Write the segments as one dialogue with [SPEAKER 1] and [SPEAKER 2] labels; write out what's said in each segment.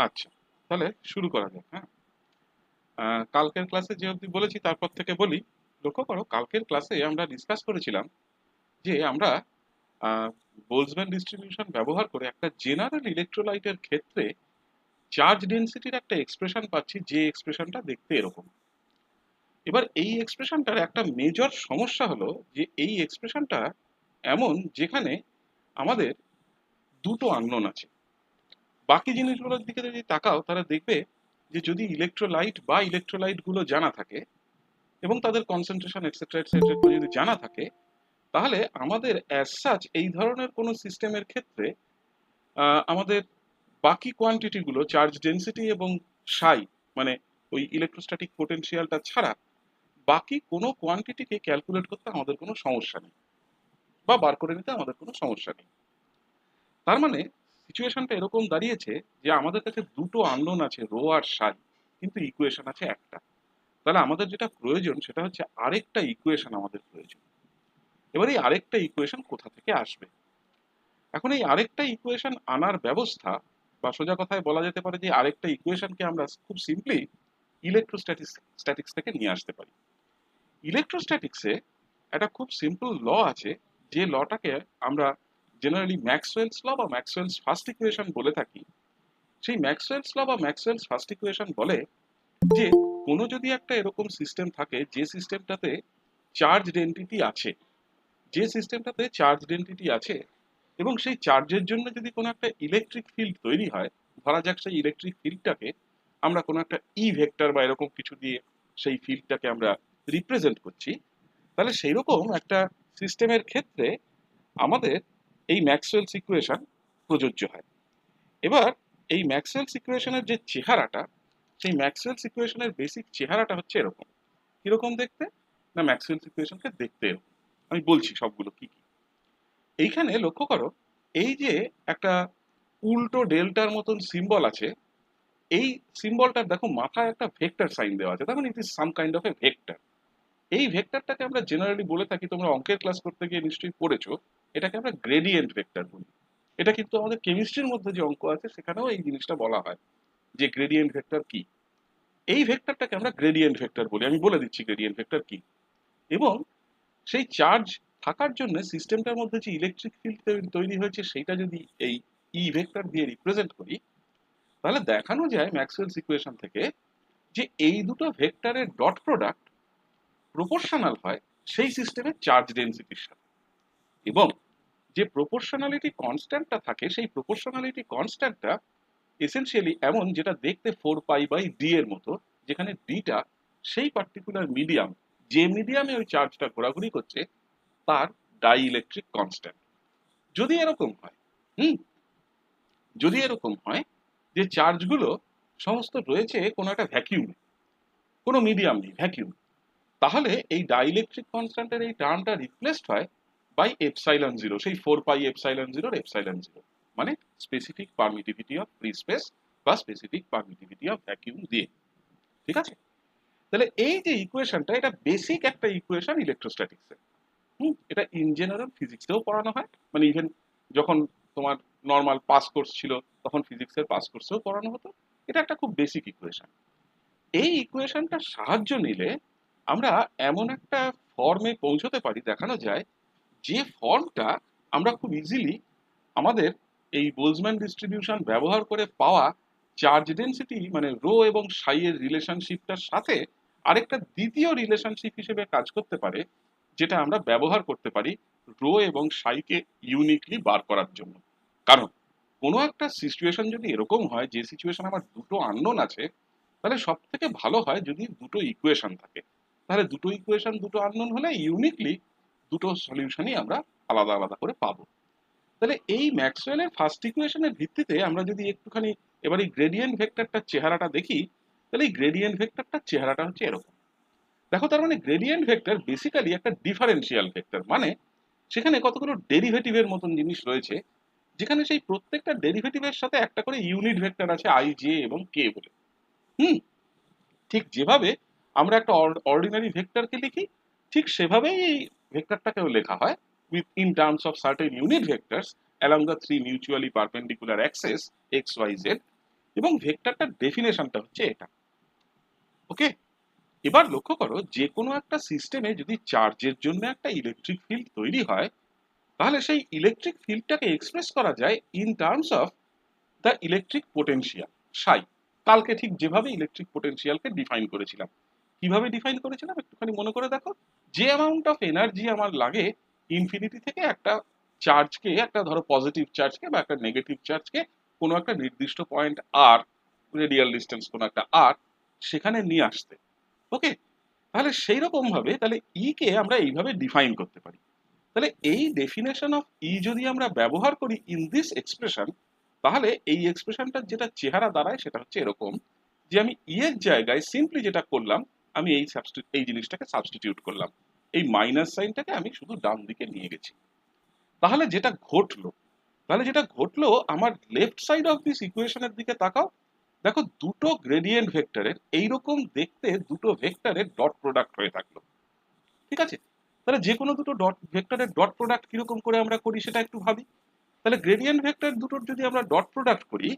[SPEAKER 1] আচ্ছা, তাহলে শুরু করা যাক। হ্যাঁ, কালকের ক্লাসে যে অবধি বলেছি তারপর থেকে বলি। লক্ষ্য করো, কালকের ক্লাসে আমরা ডিসকাস করেছিলাম যে আমরা বোলজম্যান ডিস্ট্রিবিউশন ব্যবহার করে একটা জেনারেল ইলেকট্রোলাইটের ক্ষেত্রে চার্জ ডেনসিটির একটা এক্সপ্রেশন পাচ্ছি, যে এক্সপ্রেশনটা দেখতে এরকম। এবার এই এক্সপ্রেশনটার একটা মেজর সমস্যা হলো যে এই এক্সপ্রেশনটা এমন যেখানে আমাদের দুটো আননোন আছে। বাকি জিনিসগুলোর দিকে যদি তাকাও তাহলে দেখবে যে যদি ইলেকট্রোলাইট বা ইলেকট্রোলাইট গুলো জানা থাকে এবং তাদের কনসেন্ট্রেশন এটসেট্রা এটসেট্রা যদি জানা থাকে, তাহলে আমাদের অ্যাজ সাচ এই ধরনের কোনো সিস্টেমের ক্ষেত্রে আমাদের বাকি কোয়ান্টিটি গুলো, চার্জ ডেনসিটি এবং সাই, মানে ওই ইলেকট্রোস্ট্যাটিক পোটেনশিয়ালটা ছাড়া বাকি কোনো কোয়ান্টিটিকে ক্যালকুলেট করতে আমাদের কোনো সমস্যা নেই, বা বার করে নিতে আমাদের কোনো সমস্যা নেই। তার মানে সিচুয়েশনটা এরকম দাঁড়িয়েছে যে আমাদের কাছে দুটো আননোন আছে, রো আর সাই, কিন্তু ইকুয়েশন আছে একটা। তাহলে আমাদের যেটা প্রয়োজন সেটা হচ্ছে আরেকটা ইকুয়েশন আমাদের প্রয়োজন। এবার এই আরেকটা ইকুয়েশন কোথা থেকে আসবে? এখন এই আরেকটা ইকুয়েশন আনার ব্যবস্থা, বা সোজা কথায় বলা যেতে পারে যে আরেকটা ইকুয়েশনকে আমরা খুব সিম্পলি ইলেকট্রোস্ট্যাটিক্স থেকে নিয়ে আসতে পারি। ইলেকট্রোস্ট্যাটিক্সে একটা খুব সিম্পল ল আছে, যে লটাকে আমরা জেনারেলি ম্যাক্সওয়েলস ল বা ম্যাক্সওয়েলস ফার্স্ট ইকুয়েশন বলে থাকি। সেই ম্যাক্সওয়েলস ল বা ম্যাক্সওয়েলস ফার্স্ট ইকুয়েশন বলে যে কোনো যদি একটা এরকম সিস্টেম থাকে যে সিস্টেমটাতে চার্জ ডেনসিটি আছে, যে সিস্টেমটাতে চার্জ ডেনসিটি আছে এবং সেই চার্জের জন্য যদি কোনো একটা ইলেকট্রিক ফিল্ড তৈরি হয়, ধরা যাক সেই ইলেকট্রিক ফিল্ডটাকে আমরা কোনো একটা ই ভেক্টর বা এরকম কিছু দিয়ে সেই ফিল্ডটাকে আমরা রিপ্রেজেন্ট করছি, তাহলে সেই রকম একটা সিস্টেমের ক্ষেত্রে আমাদের এই ম্যাক্সওয়েলস ইকুয়েশন প্রযোজ্য হয়। এবার এই ম্যাক্সওয়েলস ইকুয়েশনের যে চেহারাটা, সেই ম্যাক্সওয়েলস ইকুয়েশনের বেসিক চেহারাটা হচ্ছে এরকম। কিরকম দেখতে? না, ম্যাক্সওয়েলস ইকুয়েশনকে দেখতে এরকম। আমি বলছি সবগুলো কি কি। এইখানে লক্ষ্য করো, এই যে একটা উল্টো ডেল্টার মতন সিম্বল আছে, এই সিম্বলটার দেখো মাথায় একটা ভেক্টর সাইন দেওয়া আছে, তার মানে it is some kind of A vector. এই ভেক্টরটাকে আমরা জেনারেলি বলে থাকি, তোমরা অঙ্কের ক্লাস করতে গিয়ে নিশ্চয়ই পড়েছো, এটাকে আমরা গ্রেডিয়েন্ট ভেক্টর বলি। এটা কিন্তু আমাদের কেমিস্ট্রির মধ্যে যে অঙ্ক আছে সেখানেও এই জিনিসটা বলা হয় যে গ্রেডিয়েন্ট ভেক্টর কি। এই ভেক্টরটাকে আমরা গ্রেডিয়েন্ট ভেক্টর বলি। আমি বলে দিচ্ছি গ্রেডিয়েন্ট ভেক্টর কি। এবং সেই চার্জ থাকার জন্য সিস্টেমটার মধ্যে যে ইলেকট্রিক ফিল্ড তৈরি হয়েছে সেটা যদি এই ই ভেক্টর দিয়ে রিপ্রেজেন্ট করি, তাহলে দেখানো যায় ম্যাক্সওয়েলস ইকুয়েশন থেকে যে এই দুটো ভেক্টরের ডট প্রোডাক্ট প্রপোর্শনাল হয় সেই সিস্টেমের চার্জ ডেনসিটির সাথে। এবং যে প্রপোর্শনালিটি কনস্ট্যান্টটা থাকে, সেই প্রপোর্শনালিটি কনস্ট্যান্টটা এসেনশিয়ালি এমন, যেটা দেখতে 4π/d এর মতো, যেখানে ডিটা সেই পার্টিকুলার মিডিয়াম, যে মিডিয়ামে ওই চার্জটা ঘোরাঘুরি করছে, তার ডাই ইলেকট্রিক কনস্ট্যান্ট। যদি এরকম হয়, হুম, যদি এরকম হয় যে চার্জগুলো সমস্ত রয়েছে কোনো একটা ভ্যাকিউমে, কোনো মিডিয়াম নেই, ভ্যাকিউম, তাহলে এই ডাইইলেকট্রিক কনস্ট্যান্টের এই টার্মটা রিপ্লেসড হয় বাই এপসাইলন জিরো, সেই 4πε0 এপসাইলন জিরো, মানে specific permittivity of free space বা স্পেসিফিক পারমিটিভিটি অফ ভ্যাকিউম দিয়ে। ঠিক আছে? তাহলে এই যে ইকুয়েশনটা, এটা বেসিক একটা ইকুয়েশন ইলেকট্রোস্ট্যাটিক্সের। এটা ইন জেনারেল ফিজিক্সেও পড়ানো হয়, মানে ইভেন যখন তোমার নর্মাল পাস কোর্স ছিল তখন ফিজিক্সের পাস কোর্সেও পড়ানো হতো। এটা একটা খুব বেসিক ইকুয়েশন। এই ইকুয়েশনটার সাহায্য নিলে আমরা এমন একটা ফর্মে পৌঁছতে পারি, দেখানো যায় যে ফর্মটা আমরা খুব ইজিলি আমাদের এই বোলজম্যান ডিস্ট্রিবিউশন ব্যবহার করে পাওয়া চার্জ ডেনসিটি, মানে রো এবং সাই এর রিলেশনশিপটার সাথে আরেকটা দ্বিতীয় রিলেশনশিপ হিসেবে কাজ করতে পারে, যেটা আমরা ব্যবহার করতে পারি রো এবং সাইকে ইউনিকলি বার করার জন্য। কারণ কোনো একটা সিচুয়েশন যদি এরকম হয় যে সিচুয়েশন আমার দুটো আননোন আছে, তাহলে সব থেকে ভালো হয় যদি দুটো ইকুয়েশন থাকে। তাহলে দুটো ইকুয়েশন, দুটো আননোন হলে ইউনিকলি দুটো সলিউশনই আমরা আলাদা আলাদা করে পাবো। তাহলে এই ম্যাক্সওয়েলের ফার্স্ট ইকুয়েশনের ভিত্তিতে আমরা যদি একটুখানি এবার এই গ্রেডিয়েন্ট ভেক্টরটার চেহারাটা দেখি, তাহলে এই গ্রেডিয়েন্ট ভেক্টরটার চেহারাটা হচ্ছে এরকম। দেখো, তার মানে গ্রেডিয়েন্ট ভেক্টর বেসিক্যালি একটা ডিফারেন্সিয়াল ভেক্টর, মানে সেখানে কতগুলো ডেরিভেটিভের মতন জিনিস রয়েছে, যেখানে সেই প্রত্যেকটা ডেরিভেটিভের সাথে একটা করে ইউনিট ভেক্টর আছে আই, জে এবং কে বলে। হুম, ঠিক যেভাবে আমরা একটা অর্ডিনারি ভেক্টরকে লিখি, ঠিক সেভাবেই এই ভেক্টরটাকেও লেখা হয়, with in terms of certain unit vectors along the three mutually perpendicular axes x y z, এবং ভেক্টরটার ডেফিনেশনটা হচ্ছে এটা। ওকে, এবার লক্ষ্য করো যে কোনো একটা সিস্টেমে যদি চার্জের জন্য একটা ইলেকট্রিক ফিল্ড তৈরি হয়, তাহলে সেই ইলেকট্রিক ফিল্ডটাকে এক্সপ্রেস করা যায় in terms of the electric potential সাই। কালকে ঠিক যেভাবে ইলেকট্রিক পোটেনশিয়ালকে ডিফাইন করেছিলাম, কিভাবে ডিফাইন করেছিলাম একটুখানি মনে করে দেখো। যে অ্যামাউন্ট অফ এনার্জি আমার লাগে ইনফিনিটি থেকে একটা চার্জকে, একটা ধরো পজিটিভ চার্জকে বা একটা নেগেটিভ চার্জকে কোনো একটা নির্দিষ্ট পয়েন্ট আর, রেডিয়াল ডিস্টেন্স কোনো একটা আর, সেখানে নিয়ে আসতে। ওকে, তাহলে সেই রকম ভাবে তাহলে ই কে আমরা এইভাবে ডিফাইন করতে পারি। তাহলে এই ডেফিনেশন অফ ই যদি আমরা ব্যবহার করি ইন দিস এক্সপ্রেশন, তাহলে এই এক্সপ্রেশনটার যেটা চেহারা দাঁড়ায় সেটা হচ্ছে এরকম, যে আমি ই এর জায়গায় সিম্পলি যেটা করলাম, আমি এই জিনিসটাকে সাবস্টিটিউট করলাম, এই মাইনাস সাইনটাকে আমি শুধু ডান দিকে নিয়ে গেছি। তাহলে যেটা ঘটলো, আমার লেফট সাইড অফ দিস ইকুয়েশনের দিকে তাকাও, দেখো দুটো গ্রেডিয়েন্ট ভেক্টরের এইরকম দেখতে দুটো ভেক্টরের ডট প্রোডাক্ট হয়ে থাকলো। ঠিক আছে, তাহলে যে কোনো দুটো ডট ভেক্টরের ডট প্রোডাক্ট কিরকম করে আমরা করি সেটা একটু ভাবি। তাহলে গ্রেডিয়েন্ট ভেক্টর দুটোর যদি আমরা ডট প্রোডাক্ট করি,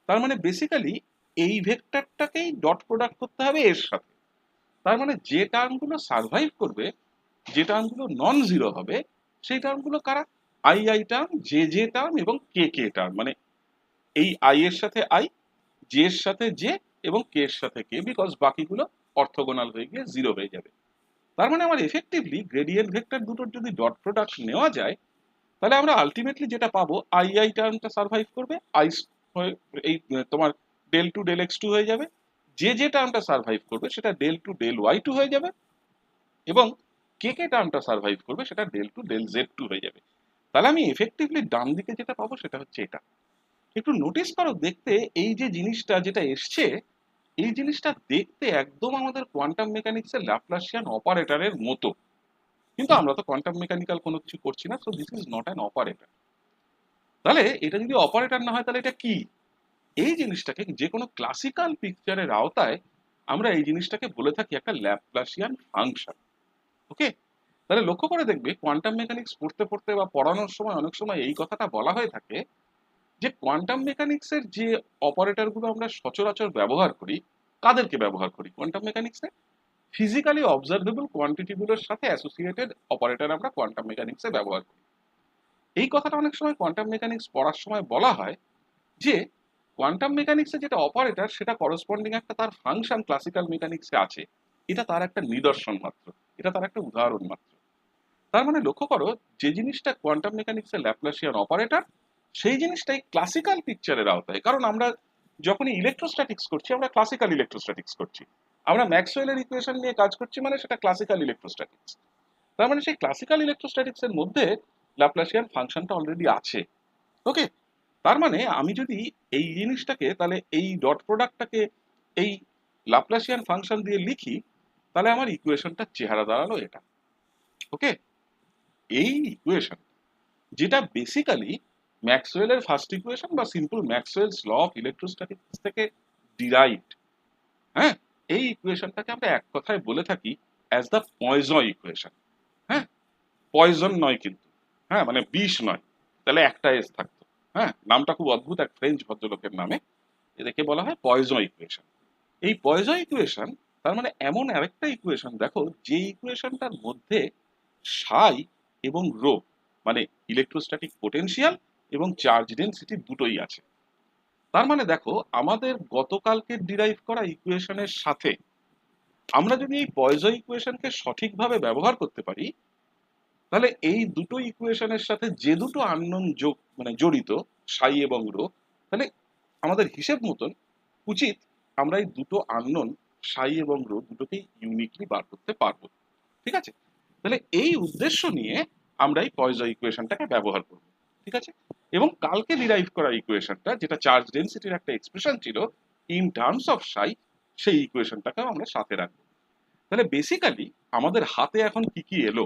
[SPEAKER 1] তার মানে বেসিক্যালি এই ভেক্টরটাকেই ডট প্রোডাক্ট করতে হবে এর সাথে। তার মানে যে টার্মগুলো সার্ভাইভ করবে, যে টার্মগুলো নন জিরো হবে, সেই টার্মগুলো কারা? I I term, J J term এবং কে কে টার্ম। মানে এই আই এর সাথে আই, জে এর সাথে জে এবং কে এর সাথে কে, বিকজ বাকিগুলো অর্থোগোনাল হয়ে গিয়ে জিরো হয়ে যাবে। তার মানে আমার এফেক্টিভলি গ্রেডিয়েন্ট ভেক্টর দুটোর যদি ডট প্রোডাক্ট নেওয়া যায়, তাহলে আমরা আলটিমেটলি যেটা পাবো, আই আই টার্মটা সার্ভাইভ করবে, আই এই তোমার del two del x two হয়ে যাবে, যে যে টার্মটা সার্ভাইভ করবে সেটা del two del y two হয়ে যাবে, এবং কে কে টার্মটা সার্ভাইভ করবে সেটা del two del z two হয়ে যাবে। তাহলে আমি এফেক্টিভলি ডান দিকে যেটা পাবো সেটা হচ্ছে এটা। একটু নোটিস করো, দেখতে এই যে জিনিসটা যেটা এসছে, এই জিনিসটা দেখতে একদম আমাদের কোয়ান্টাম মেকানিক্সের ল্যাপ্লাসিয়ান অপারেটরের মতো, কিন্তু আমরা তো কোয়ান্টাম মেকানিক্যাল কোনো কিছু করছি না, so this is not an operator. তাহলে এটা যদি অপারেটর না হয় তাহলে এটা কি? এই জিনিসটাকে যে কোনো ক্লাসিক্যাল পিকচারের আওতায় আমরা এই জিনিসটাকে বলে থাকি একটা ল্যাপ্লাসিয়ান ফাংশন। ওকে, তাহলে লক্ষ্য করে দেখবে কোয়ান্টাম মেকানিক্স পড়তে পড়তে বা পড়ানোর সময় অনেক সময় এই কথাটা বলা হয়ে থাকে যে কোয়ান্টাম মেকানিক্সের যে অপারেটরগুলো আমরা সচরাচর ব্যবহার করি, কাদেরকে ব্যবহার করি কোয়ান্টাম মেকানিক্সে? ফিজিক্যালি অবজারভেবল কোয়ান্টিটিগুলোর সাথে অ্যাসোসিয়েটেড অপারেটর আমরা কোয়ান্টাম মেকানিক্সে ব্যবহার করি। এই কথাটা অনেক সময় কোয়ান্টাম মেকানিক্স পড়ার সময় বলা হয় যে কোয়ান্টাম মেকানিক্সে যেটা অপারেটর সেটা করসপন্ডিং একটা তার ফাংশন ক্লাসিক্যাল মেকানিক্সে আছে, এটা তার একটা নিদর্শন মাত্র, এটা তার একটা উদাহরণ মাত্র। তার মানে লক্ষ্য করো, যে জিনিসটা কোয়ান্টাম মেকানিক্সের ল্যাপ্লাসিয়ান অপারেটর, সেই জিনিসটাই ক্লাসিক্যাল পিকচারের আওতায়। কারণ আমরা যখনই ইলেকট্রোস্ট্যাটিক্স করছি আমরা ক্লাসিক্যাল ইলেকট্রোস্ট্যাটিক্স করছি, আমরা ম্যাক্সওয়েলের ইকুয়েশন নিয়ে কাজ করছি, মানে সেটা ক্লাসিক্যাল ইলেকট্রোস্ট্যাটিক্স। তার মানে সেই ক্লাসিক্যাল ইলেকট্রোস্ট্যাটিক্স এর মধ্যে ল্যাপ্লাসিয়ান ফাংশনটা অলরেডি আছে। ওকে, তার মানে আমি যদি এই জিনিসটাকে, তাহলে এই ডট প্রোডাক্টটাকে এই ল্যাপ্লাসিয়ান ফাংশন দিয়ে লিখি, তাহলে আমার ইকুয়েশনটার চেহারা দাঁড়ালো এটা। ওকে, এই ইকুয়েশন যেটা বেসিক্যালি ম্যাক্সওয়েলের ফার্স্ট ইকুয়েশন বা simple Maxwell's law of electrostatics থেকে ডিরাইভড। হ্যাঁ, এই ইকুয়েশনটাকে আমরা এক কথায় বলে থাকি অ্যাজ দ্য পয়জন ইকুয়েশন। হ্যাঁ, পয়জন নয় কিন্তু, হ্যাঁ মানে বিষ নয়, তাহলে একটা এস থাকতো। হ্যাঁ, নামটা খুব অদ্ভুত, এক ফ্রেঞ্চ ভদ্রলোকের নামে, এদেরকে বলা হয় পয়জন ইকুয়েশন। এই পয়জন ইকুয়েশন তার মানে এমন আরেকটা ইকুয়েশন দেখো, যে ইকুয়েশনটার মধ্যে সাই এবং রো, মানে ইলেকট্রোস্ট্যাটিক পোটেনশিয়াল এবং চার্জ ডেনসিটি দুটোই আছে। তার মানে দেখো, আমাদের গতকালকে ডিরাইভ করা ইকুয়েশনের সাথে আমরা যদি এই পয়জন ইকুয়েশনকে সঠিকভাবে ব্যবহার করতে পারি, তাহলে এই দুটো ইকুয়েশনের সাথে যে দুটো আননোন যোগ মানে জড়িত, সাই এবং রো, তাহলে আমাদের হিসেব মতন উচিত আমরা এই দুটো আননোন সাই এবং রো দুটোকেই ইউনিকলি বার করতে পারবো। ঠিক আছে, তাহলে এই উদ্দেশ্য নিয়ে আমরা এই পয়জন ইকুয়েশনটাকে ব্যবহার করব। ঠিক আছে, এবং কালকে ডিরাইভ করা ইকুয়েশনটা যেটা চার্জ ডেনসিটির একটা এক্সপ্রেশন ছিল ইন টার্মস অফ সাই, সেই ইকুয়েশনটাকেও আমরা সাথে রাখবো। তাহলে বেসিক্যালি আমাদের হাতে এখন কি কি এলো?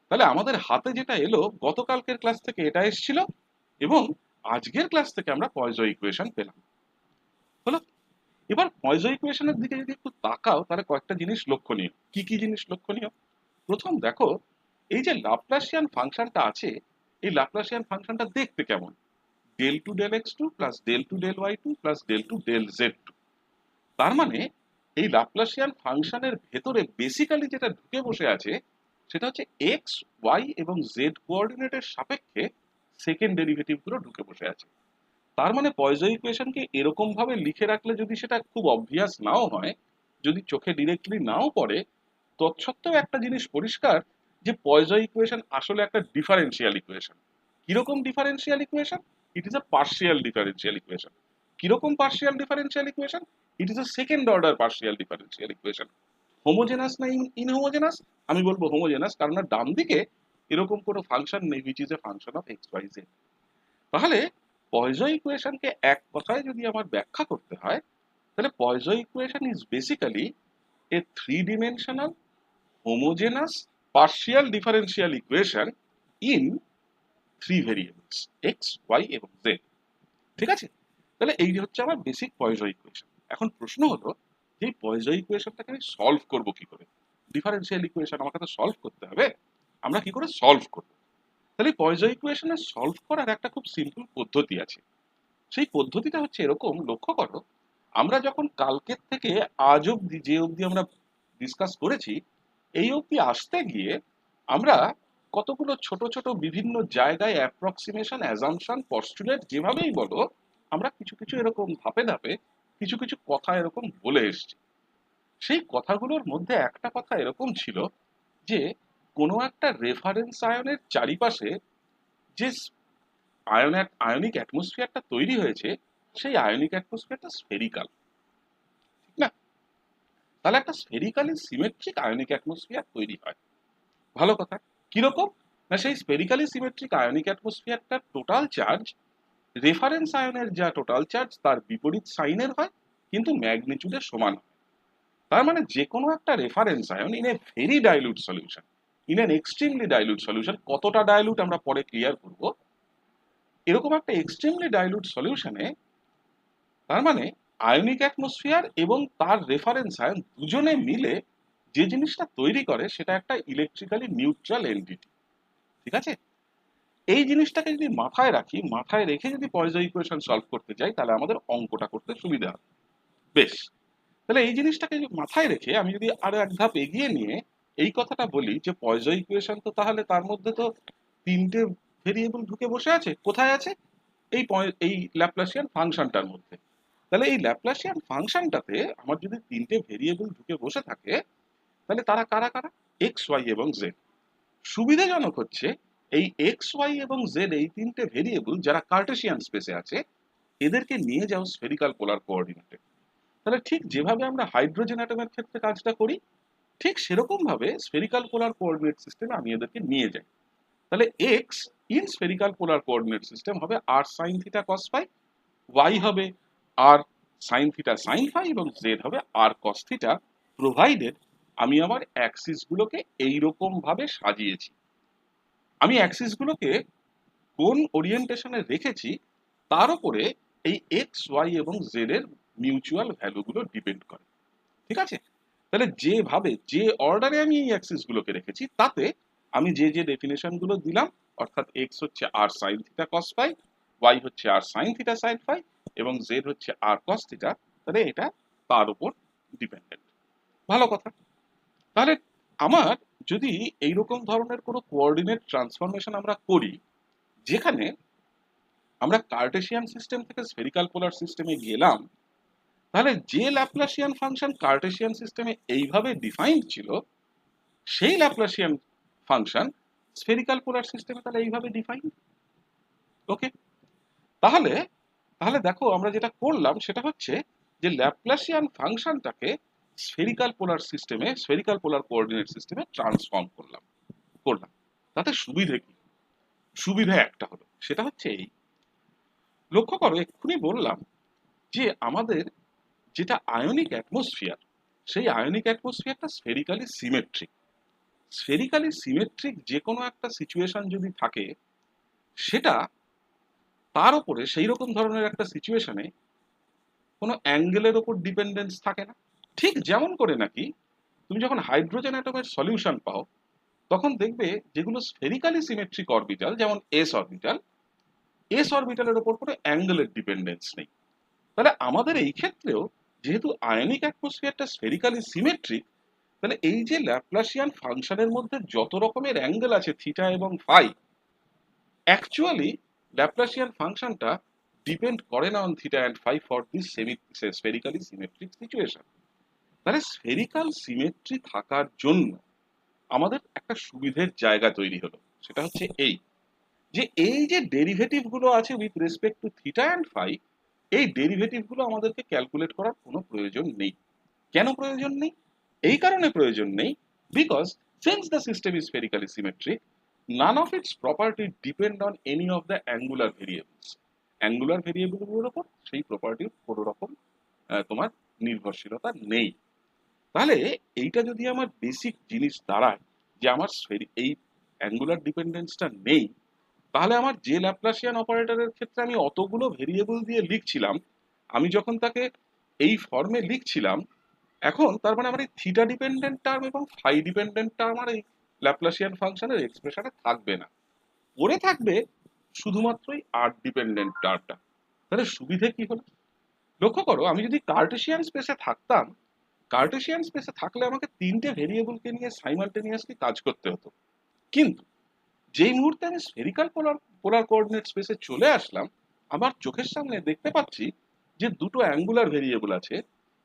[SPEAKER 1] তাহলে আমাদের হাতে যেটা এলো, গতকালকের ক্লাস থেকে এটা এসেছিল, এবং আজকের ক্লাস থেকে আমরা পয়জন ইকুয়েশন পেলাম। হলো, এবার পয়জন ইকুয়েশনের দিকে যদি একটু তাকাও, তাহলে কয়েকটা জিনিস লক্ষণীয়। কি কি জিনিস লক্ষণীয়? প্রথম দেখো, এই যে ল্যাপ্লাসিয়ান ফাংশনটা আছে, এই ল্যাপ্লাসিয়ান ফাংশনটা দেখতে কেমন? del 2 del x2 plus del 2 del y2 plus del 2 del z2। তার মানে এই ল্যাপ্লাসিয়ান ফাংশনের ভেতরে বেসিক্যালি যেটা ঢুকে বসে আছে সেটা হচ্ছে এক্স ওয়াই এবং জেড কোঅর্ডিনেটের সাপেক্ষে সেকেন্ড ডেরিভেটিভ গুলো ঢুকে বসে আছে। তার মানে পয়জো ইকুয়েশনকে এরকম ভাবে লিখে রাখলে যদি সেটা খুব অবভিয়াস নাও হয়, যদি চোখে ডিরেক্টলি নাও পড়ে, তৎসত্ত্বেও একটা জিনিস পরিষ্কার যে পয়জো ইকুয়েশন আসলে একটা ডিফারেন্সিয়াল ইকুয়েশন। কিরকম differential equation? It is a partial differential equation. কিরকম partial differential equation? It is a second order partial differential equation. Homogeneous না ইনহোমোজেনাস? আমি বলবো হোমোজেনাস, কারণ ডান দিকে এরকম কোনো ফাংশন নেই which is a function of x y z. তাহলে পয়জো ইকুয়েশনকে এক কথায় যদি আমার ব্যাখ্যা করতে হয়, তাহলে Poisson equation is basically a three dimensional homogeneous partial differential equation in three variables X Y এবং জেড। ঠিক আছে? তাহলে এই হচ্ছে আমার বেসিক পয়জো ইকুয়েশন। এখন প্রশ্ন হলো যে এই পয়জো ইকুয়েশনটাকে আমি সলভ করব কি করে? ডিফারেন্সিয়াল ইকুয়েশন আমাকে তো সলভ করতে হবে, আমরা কি করে সলভ করব? তাহলে পয়জো ইকুয়েশনে সলভ করার একটা খুব সিম্পল পদ্ধতি আছে। সেই পদ্ধতিটা হচ্ছে এরকম, লক্ষ্য করো, আমরা যখন কালকের থেকে আজ অব্দি যে অব্দি আমরা ডিসকাস করেছি, এই অব্দি আসতে গিয়ে আমরা কতগুলো ছোট ছোট বিভিন্ন জায়গায় অ্যাপ্রক্সিমেশন, অ্যাজাম্পশন, পস্টুলেট যেভাবেই বলো, আমরা কিছু কিছু এরকম ধাপে ধাপে কিছু কিছু কথা এরকম বলে এসেছি। সেই কথাগুলোর মধ্যে একটা কথা এরকম ছিল যে কোনো একটা রেফারেন্স আয়নের চারিপাশে যে আয়নিক অ্যাটমসফিয়ারটা তৈরি হয়েছে, সেই আয়নিক অ্যাটমসফিয়ারটা স্ফেরিক্যাল, ঠিক না? তাহলে একটা স্ফেরিক্যালি সিমেট্রিক আয়নিক অ্যাটমসফিয়ার তৈরি হয়। ভালো কথা। কিরকম? না, সেই স্ফেরিক্যালি সিমেট্রিক আয়নিক অ্যাটমসফিয়ারটার টোটাল চার্জ রেফারেন্স আয়নের যা টোটাল চার্জ তার বিপরীত সাইনের হয়, কিন্তু ম্যাগনিটিউডের সমান হয়। তার মানে যে কোনো একটা reference ion in a very dilute solution, in an extremely dilute solution, কতটা ডাইলুট আমরা পরে ক্লিয়ার করব, এরকম একটা এক্সট্রিমলি ডাইলুট সলিউশনে, তার মানে আয়নিক অ্যাটমসফিয়ার এবং তার রেফারেন্স আয়ন দুজনে মিলে যে জিনিসটা তৈরি করে সেটা একটা ইলেকট্রিক্যালি নিউট্রাল এন্টিটি। ঠিক আছে? এই জিনিসটাকে যদি মাথায় রাখি, মাথায় রেখে যদি পয়জো ইকুয়েশন সলভ করতে যাই, তাহলে আমাদের অঙ্কটা করতে সুবিধা হবে। বেশ, তাহলে এই জিনিসটাকে মাথায় রেখে আমি যদি আরো এক ধাপ এগিয়ে নিয়ে এই কথাটা বলি যে পয়জো ইকুয়েশন তো তাহলে তার মধ্যে তো তিনটে ভেরিয়েবল ঢুকে বসে আছে। কোথায় আছে? এই ল্যাপ্লাসিয়ান ফাংশনটার মধ্যে। তাহলে এই ল্যাপ্লাসিয়ান ফাংশনটাতে আমার যদি তিনটে ভেরিয়েবল ঢুকে বসে থাকে, তাহলে তারা কারা কারা? এক্স ওয়াই এবং জেড। সুবিধাজনক হচ্ছে এই এক্স ওয়াই এবং জেড এই তিনটে ভেরিয়েবল যারা কার্টেসিয়ান স্পেসে আছে, এদেরকে নিয়ে যাও স্ফেরিক্যাল পোলার কোঅর্ডিনেটে। তাহলে ঠিক যেভাবে আমরা হাইড্রোজেন অ্যাটমের ক্ষেত্রে কাজটা করি, ঠিক সেরকম ভাবে স্ফেরিক্যাল পোলার কোঅর্ডিনেট সিস্টেমে আমি এদেরকে নিয়ে যাই। তাহলে X in spherical polar coordinate system হবে r sine theta cos phi, Y হবে r sine theta sine phi এবং জেড হবে আর কস থিটা, প্রোভাইডেড আমি আমার অ্যাক্সিস গুলোকে এইরকম ভাবে সাজিয়েছি। আমি অ্যাক্সিস গুলোকে কোন ওরিয়েন্টেশনে রেখেছি তার উপরে এই এক্স ওয়াই এবং জেড এর মিউচুয়াল ভ্যালুগুলো ডিপেন্ড করে। ঠিক আছে? তাহলে যেভাবে যে অর্ডারে আমি এই অ্যাক্সিস গুলোকে রেখেছি, তাতে আমি যে যে ডেফিনেশন গুলো দিলাম, অর্থাৎ এক্স হচ্ছে আর sine theta cos phi, Y হচ্ছে আর সাইন থিটা সাইন ফাই এবং জেড হচ্ছে আর কস থিটা, তাহলে এটা তার উপর ডিপেন্ডেন্ট। ভালো কথা। তাহলে আমার যদি এইরকম ধরনের কোনো কোঅর্ডিনেট ট্রান্সফরমেশন আমরা করি, যেখানে আমরা কার্টেসিয়ান সিস্টেম থেকে স্ফেরিক্যাল পোলার সিস্টেমে গেলাম, তাহলে যে ল্যাপ্লাসিয়ান ফাংশন কার্টেসিয়ান সিস্টেমে এইভাবে ডিফাইন্ড ছিল, সেই ল্যাপ্লাসিয়ান ফাংশন স্ফেরিক্যাল পোলার সিস্টেমে তাহলে এইভাবে ডিফাইন্ড। ওকে, তাহলে তাহলে দেখো আমরা যেটা করলাম সেটা হচ্ছে যে ল্যাপ্লাসিয়ান ফাংশনটাকে স্ফেরিক্যাল পোলার সিস্টেমে, স্ফেরিক্যাল পোলার কোঅর্ডিনেট সিস্টেমে ট্রান্সফর্ম করলাম। তাতে সুবিধে কি? সুবিধা একটা হলো, সেটা হচ্ছে এই, লক্ষ্য করো এক্ষুনি বললাম যে আমাদের যেটা আয়নিক অ্যাটমসফিয়ার, সেই আয়নিক অ্যাটমসফিয়ারটা স্ফেরিক্যালি সিমেট্রিক। স্ফেরিক্যালি সিমেট্রিক যে কোনো একটা সিচুয়েশন যদি থাকে, সেটা তার উপরে সেই রকম ধরনের একটা সিচুয়েশনে কোনো অ্যাঙ্গেলের ওপর ডিপেন্ডেন্স থাকে না। ঠিক যেমন করে নাকি তুমি যখন হাইড্রোজেন অ্যাটমের সলিউশন পাও, তখন দেখবে যেগুলো স্ফেরিক্যালি সিমেট্রিক অরবিটাল, যেমন এস অরবিটাল, এস অরবিটালের ওপর কোনো অ্যাঙ্গেলের ডিপেন্ডেন্স নেই। তাহলে আমাদের এই ক্ষেত্রেও যেহেতু আয়নিক অ্যাটমসফিয়ারটা স্ফেরিক্যালি সিমেট্রিক, তাহলে এই যে ল্যাপ্লাসিয়ান ফাংশনের মধ্যে যত রকমের অ্যাঙ্গেল আছে থিটা এবং ফাই, অ্যাকচুয়ালি ল্যাপ্লাসিয়ান ফাংশনটা ডিপেন্ড করে না on theta and phi for this spherically symmetric situation. তাহলে স্ফেরিক্যাল সিমেট্রি থাকার জন্য আমাদের একটা সুবিধের জায়গা তৈরি হলো, সেটা হচ্ছে এই যে এই যে ডেরিভেটিভ গুলো আছে with respect to theta and phi, এই ডেরিভেটিভ গুলো আমাদেরকে ক্যালকুলেট করার কোনো প্রয়োজন নেই। কেন প্রয়োজন নেই? এই কারণে প্রয়োজন নেই, because since the system is spherically symmetric, none of its property depend on any of the angular variables. Angular ভেরিয়েবলগুলোর উপর সেই প্রপার্টির কোনো রকম তোমার নির্ভরশীলতা নেই। তাহলে এইটা যদি আমার বেসিক জিনিস দাঁড়ায় যে আমার এই অ্যাঙ্গুলার ডিপেন্ডেন্সটা নেই, তাহলে আমার যে ল্যাপ্লাসিয়ান অপারেটরের ক্ষেত্রে আমি অতগুলো ভেরিয়েবল দিয়ে লিখছিলাম, আমি যখন তাকে এই ফর্মে লিখছিলাম, এখন তার মানে আমার এই থিটা ডিপেন্ডেন্ট টার্ম এবং ফাই ডিপেন্ডেন্ট টার্ম আর এই ল্যাপ্লাসিয়ান ফাংশনের এক্সপ্রেশনে থাকবে না, পড়ে থাকবে শুধুমাত্রই আর ডিপেন্ডেন্ট টার্মটা। তাহলে সুবিধে কি হলো? লক্ষ্য করো, আমি যদি কার্টেসিয়ান স্পেসে থাকতাম, কার্টেসিয়ান স্পেসে থাকলে আমাকে তিনটে ভেরিয়েবলকে নিয়ে সাইমালটেনিয়াসলি কাজ করতে হতো। কিন্তু যেই মুহূর্তে আমি স্ফেরিক্যাল পোলার কোঅর্ডিনেট স্পেসে চলে আসলাম, আমার চোখের সামনে দেখতে পাচ্ছি যে দুটো অ্যাঙ্গুলার ভেরিয়েবল আছে,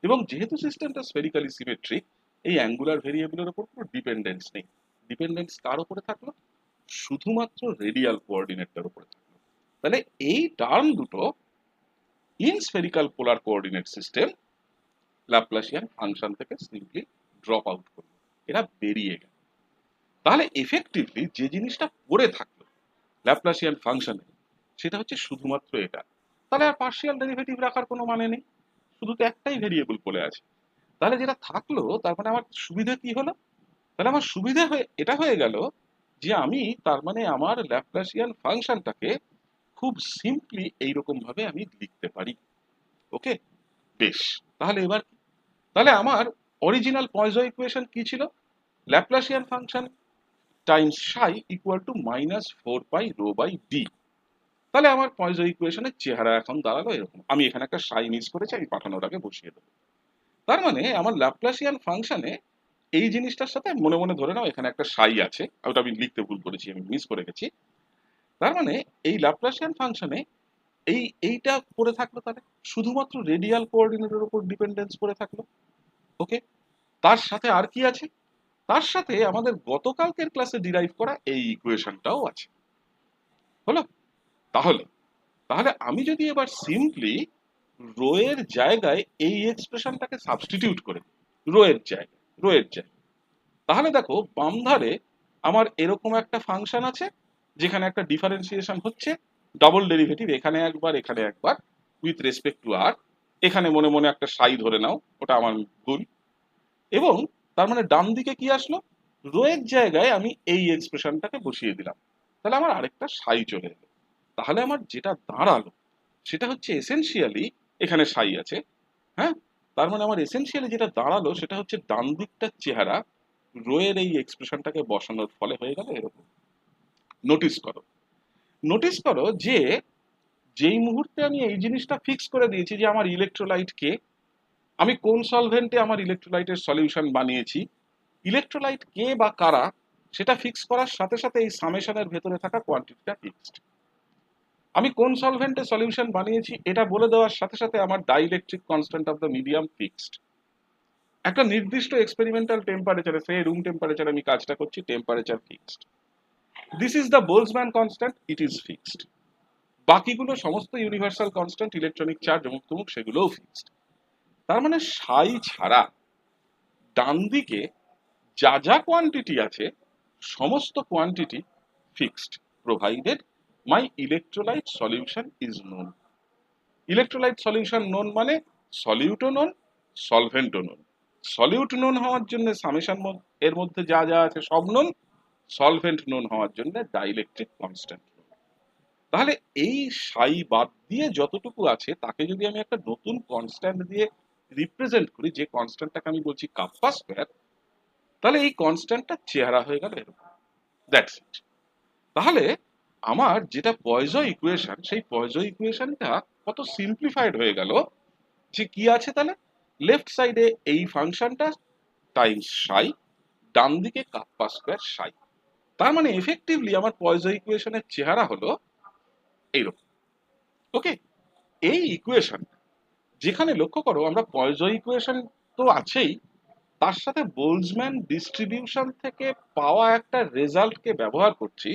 [SPEAKER 1] এবং যেহেতু সিস্টেমটা স্ফেরিক্যালি সিমেট্রিক, এই অ্যাঙ্গুলার ভেরিয়েবলের উপর কোনো ডিপেন্ডেন্স নেই। ডিপেন্ডেন্স কার উপরে থাকলো? শুধুমাত্র রেডিয়াল কোঅর্ডিনেটটার উপরে থাকলো। তাহলে এই টার্ম দুটো in spherical polar coordinate system Laplacian function থেকে সিম্পলি ড্রপ আউট করলো, এরা বেরিয়ে গেল। তাহলে এফেক্টিভলি যে জিনিসটা পড়ে থাকলো ল্যাপ্লাসিয়ান ফাংশনে, সেটা হচ্ছে শুধুমাত্র এটা। তাহলে আর পার্শিয়াল ডেরিভেটিভ রাখার কোনো মানে নেই, শুধু তো একটাই ভেরিয়েবল পড়ে আছে। তাহলে যেটা থাকলো তার মানে আমার সুবিধা কি হলো? তাহলে আমার সুবিধা এটা হয়ে গেল যে আমি তার মানে আমার ল্যাপ্লাসিয়ান ফাংশনটাকে খুব সিম্পলি এইরকম ভাবে আমি লিখতে পারি। ওকে, বেশ। তাহলে এবার তাহলে আমার অরিজিনাল পয়জো ইকুয়েশন কি ছিল? Laplacian function times psi equal to -4 pi rho by D. তাহলে আমার পয়জো ইকুয়েশনের চেহারা এখন দাঁড়ালো এরকম। আমি এখানে একটা সাই মিস করেছি, আমি পাঠানোর আগে বসিয়ে দেবো। তার মানে আমার ল্যাপ্লাসিয়ান ফাংশনে এই জিনিসটার সাথে মনে মনে ধরে নাও এখানে একটা সাই আছে, ওটা আমি লিখতে ভুল করেছি, আমি মিস করে গেছি। তার মানে এই ল্যাপ্লাসিয়ান ফাংশনে এইটা পড়ে থাকলো, তাহলে শুধুমাত্র রেডিয়াল কোঅর্ডিনেটের উপর ডিপেন্ডেন্স পড়ে থাকলো। ওকে, তার সাথে আর কি আছে? তার সাথে আমাদের গতকালকের ক্লাসে ডিরাইভ করা এই ইকুয়েশনটাও আছে। হলো? তাহলে তাহলে আমি যদি এবার সিম্পলি রো এর জায়গায় এই এক্সপ্রেশনটাকে সাবস্টিটিউট করে রো এর জায়গায়, তাহলে দেখো বাম ধারে আমার এরকম একটা ফাংশন আছে যেখানে একটা ডিফারেন্সিয়েশন হচ্ছে, ডাবল ডেরিভেটিভ এখানে একবার এখানে একবার উইথ রেসপেক্ট টু আর। এখানে মনে মনে একটা সাই ধরে নাও, ওটা আমার ভুল। এবং তার মানে ডান দিকে কি আসলো? রো এর জায়গায় আমি এই এক্সপ্রেশনটাকে বসিয়ে দিলাম, তাহলে আমার আরেকটা সাই চলে এলো। তাহলে আমার যেটা দাঁড়ালো সেটা হচ্ছে এসেনশিয়ালি, এখানে সাই আছে, হ্যাঁ, তার মানে আমার এসেনশিয়ালি যেটা দাঁড়ালো সেটা হচ্ছে ডান দিকটার চেহারা রো এর এই এক্সপ্রেশনটাকে বসানোর ফলে হয়ে গেল এরকম। নোটিস করো, নোটিস করো যে যেই মুহূর্তে আমি এই জিনিসটা ফিক্স করে দিয়েছি যে আমার ইলেকট্রোলাইট কে, আমি কোন সলভেন্টে আমার ইলেকট্রোলাইটের সলিউশন বানিয়েছি, ইলেকট্রোলাইট কে বা কারা, সেটা ফিক্স করার সাথে সাথে এই সামেশনের ভেতরে থাকা কোয়ান্টিটিটা ফিক্সড। আমি কোন সলভেন্টে সলিউশন বানিয়েছি এটা বলে দেওয়ার সাথে সাথে আমার dielectric constant of the medium fixed. একটা নির্দিষ্ট এক্সপেরিমেন্টাল টেম্পারেচারে, সে রুম টেম্পারেচারে আমি কাজটা করছি, temperature fixed. This is the Boltzmann constant, it is fixed. বাকিগুলো সমস্ত ইউনিভার্সাল কনস্ট্যান্ট, ইলেকট্রনিক চার্জ অমুক তমুক, সেগুলোও ফিক্সড। তার মানে সাই ছাড়া ডান দিকে যা যা কোয়ান্টিটি আছে সমস্ত quantity fixed, provided my electrolyte solution is known. Electrolyte solution known মানে সলিউটও নোন, সলভেন্টও নোন। সলিউট নোন হওয়ার জন্য সামেশন এর মধ্যে যা যা আছে সব নোন, সলভেন্ট নোন হওয়ার জন্য ডাইইলেকট্রিক কনস্ট্যান্ট। তাহলে এই সাই বাদ দিয়ে যতটুকু আছে তাকে যদি আমি একটা নতুন কনস্ট্যান্ট দিয়ে রিপ্রেজেন্ট করি, যে কনস্ট্যান্টটাকে আমি বলছি কাপ্পা স্কয়ার, তাহলে এই কনস্ট্যান্টটার চেহারা হয়ে গেল এরকম। That's it. তাহলে আমার যেটা পয়জো ইকুয়েশন, সেই পয়জো ইকুয়েশনটা কত সিম্পলিফাইড হয়ে গেল, যে কি আছে তাহলে লেফট সাইডে এই ফাংশনটা টাইমস সাই, ডান দিকে কাপ্পা স্কোয়ার সাই। তার মানে এফেক্টিভলি আমার পয়জো ইকুয়েশনের চেহারা হলো এইরকম। ওকে, এই ইকুয়েশন, যেখানে লক্ষ্য করো আমরা পয়জো ইকুয়েশন তো আছেই, তার সাথে বোলজম্যান ডিস্ট্রিবিউশন থেকে পাওয়া একটা রেজাল্টকে ব্যবহার করছি।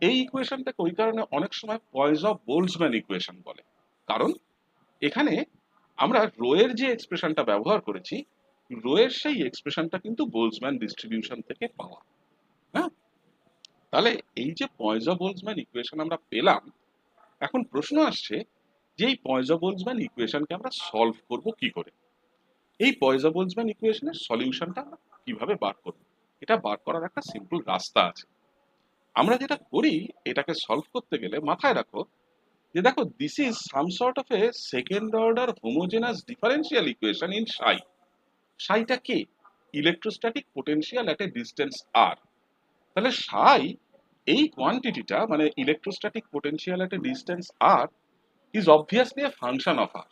[SPEAKER 1] এই ইকুয়েশনটাকে ওই কারণে অনেক সময় পয়জো বোলজম্যান ইকুয়েশন বলে, কারণ এখানে আমরা রো এর যে এক্সপ্রেশনটা ব্যবহার করেছি, রো এর সেই এক্সপ্রেশনটা কিন্তু বোলজম্যান ডিস্ট্রিবিউশন থেকে পাওয়া। হ্যাঁ, তাহলে এই যে পয়জো বোলজম্যান ইকুয়েশন আমরা পেলাম, এখন প্রশ্ন আসছে যে এই পয়জো বোলজম্যান ইকুয়েশনকে আমরা সলভ করব কি করে। এই পয়জো বোলজম্যান ইকুয়েশনের সলিউশনটা আমরা কিভাবে বার করব, এটা বার করার একটা সিম্পল রাস্তা আছে। আমরা যেটা করি, এটাকে সলভ করতে গেলে মাথায় রাখো যে দেখো, this is some sort of a second order homogeneous differential equation in psi. সাইটা কি? Electrostatic potential at a distance r. তাহলে সাই, এই কোয়ান্টিটিটা মানে electrostatic potential at a distance r is obviously a function of r.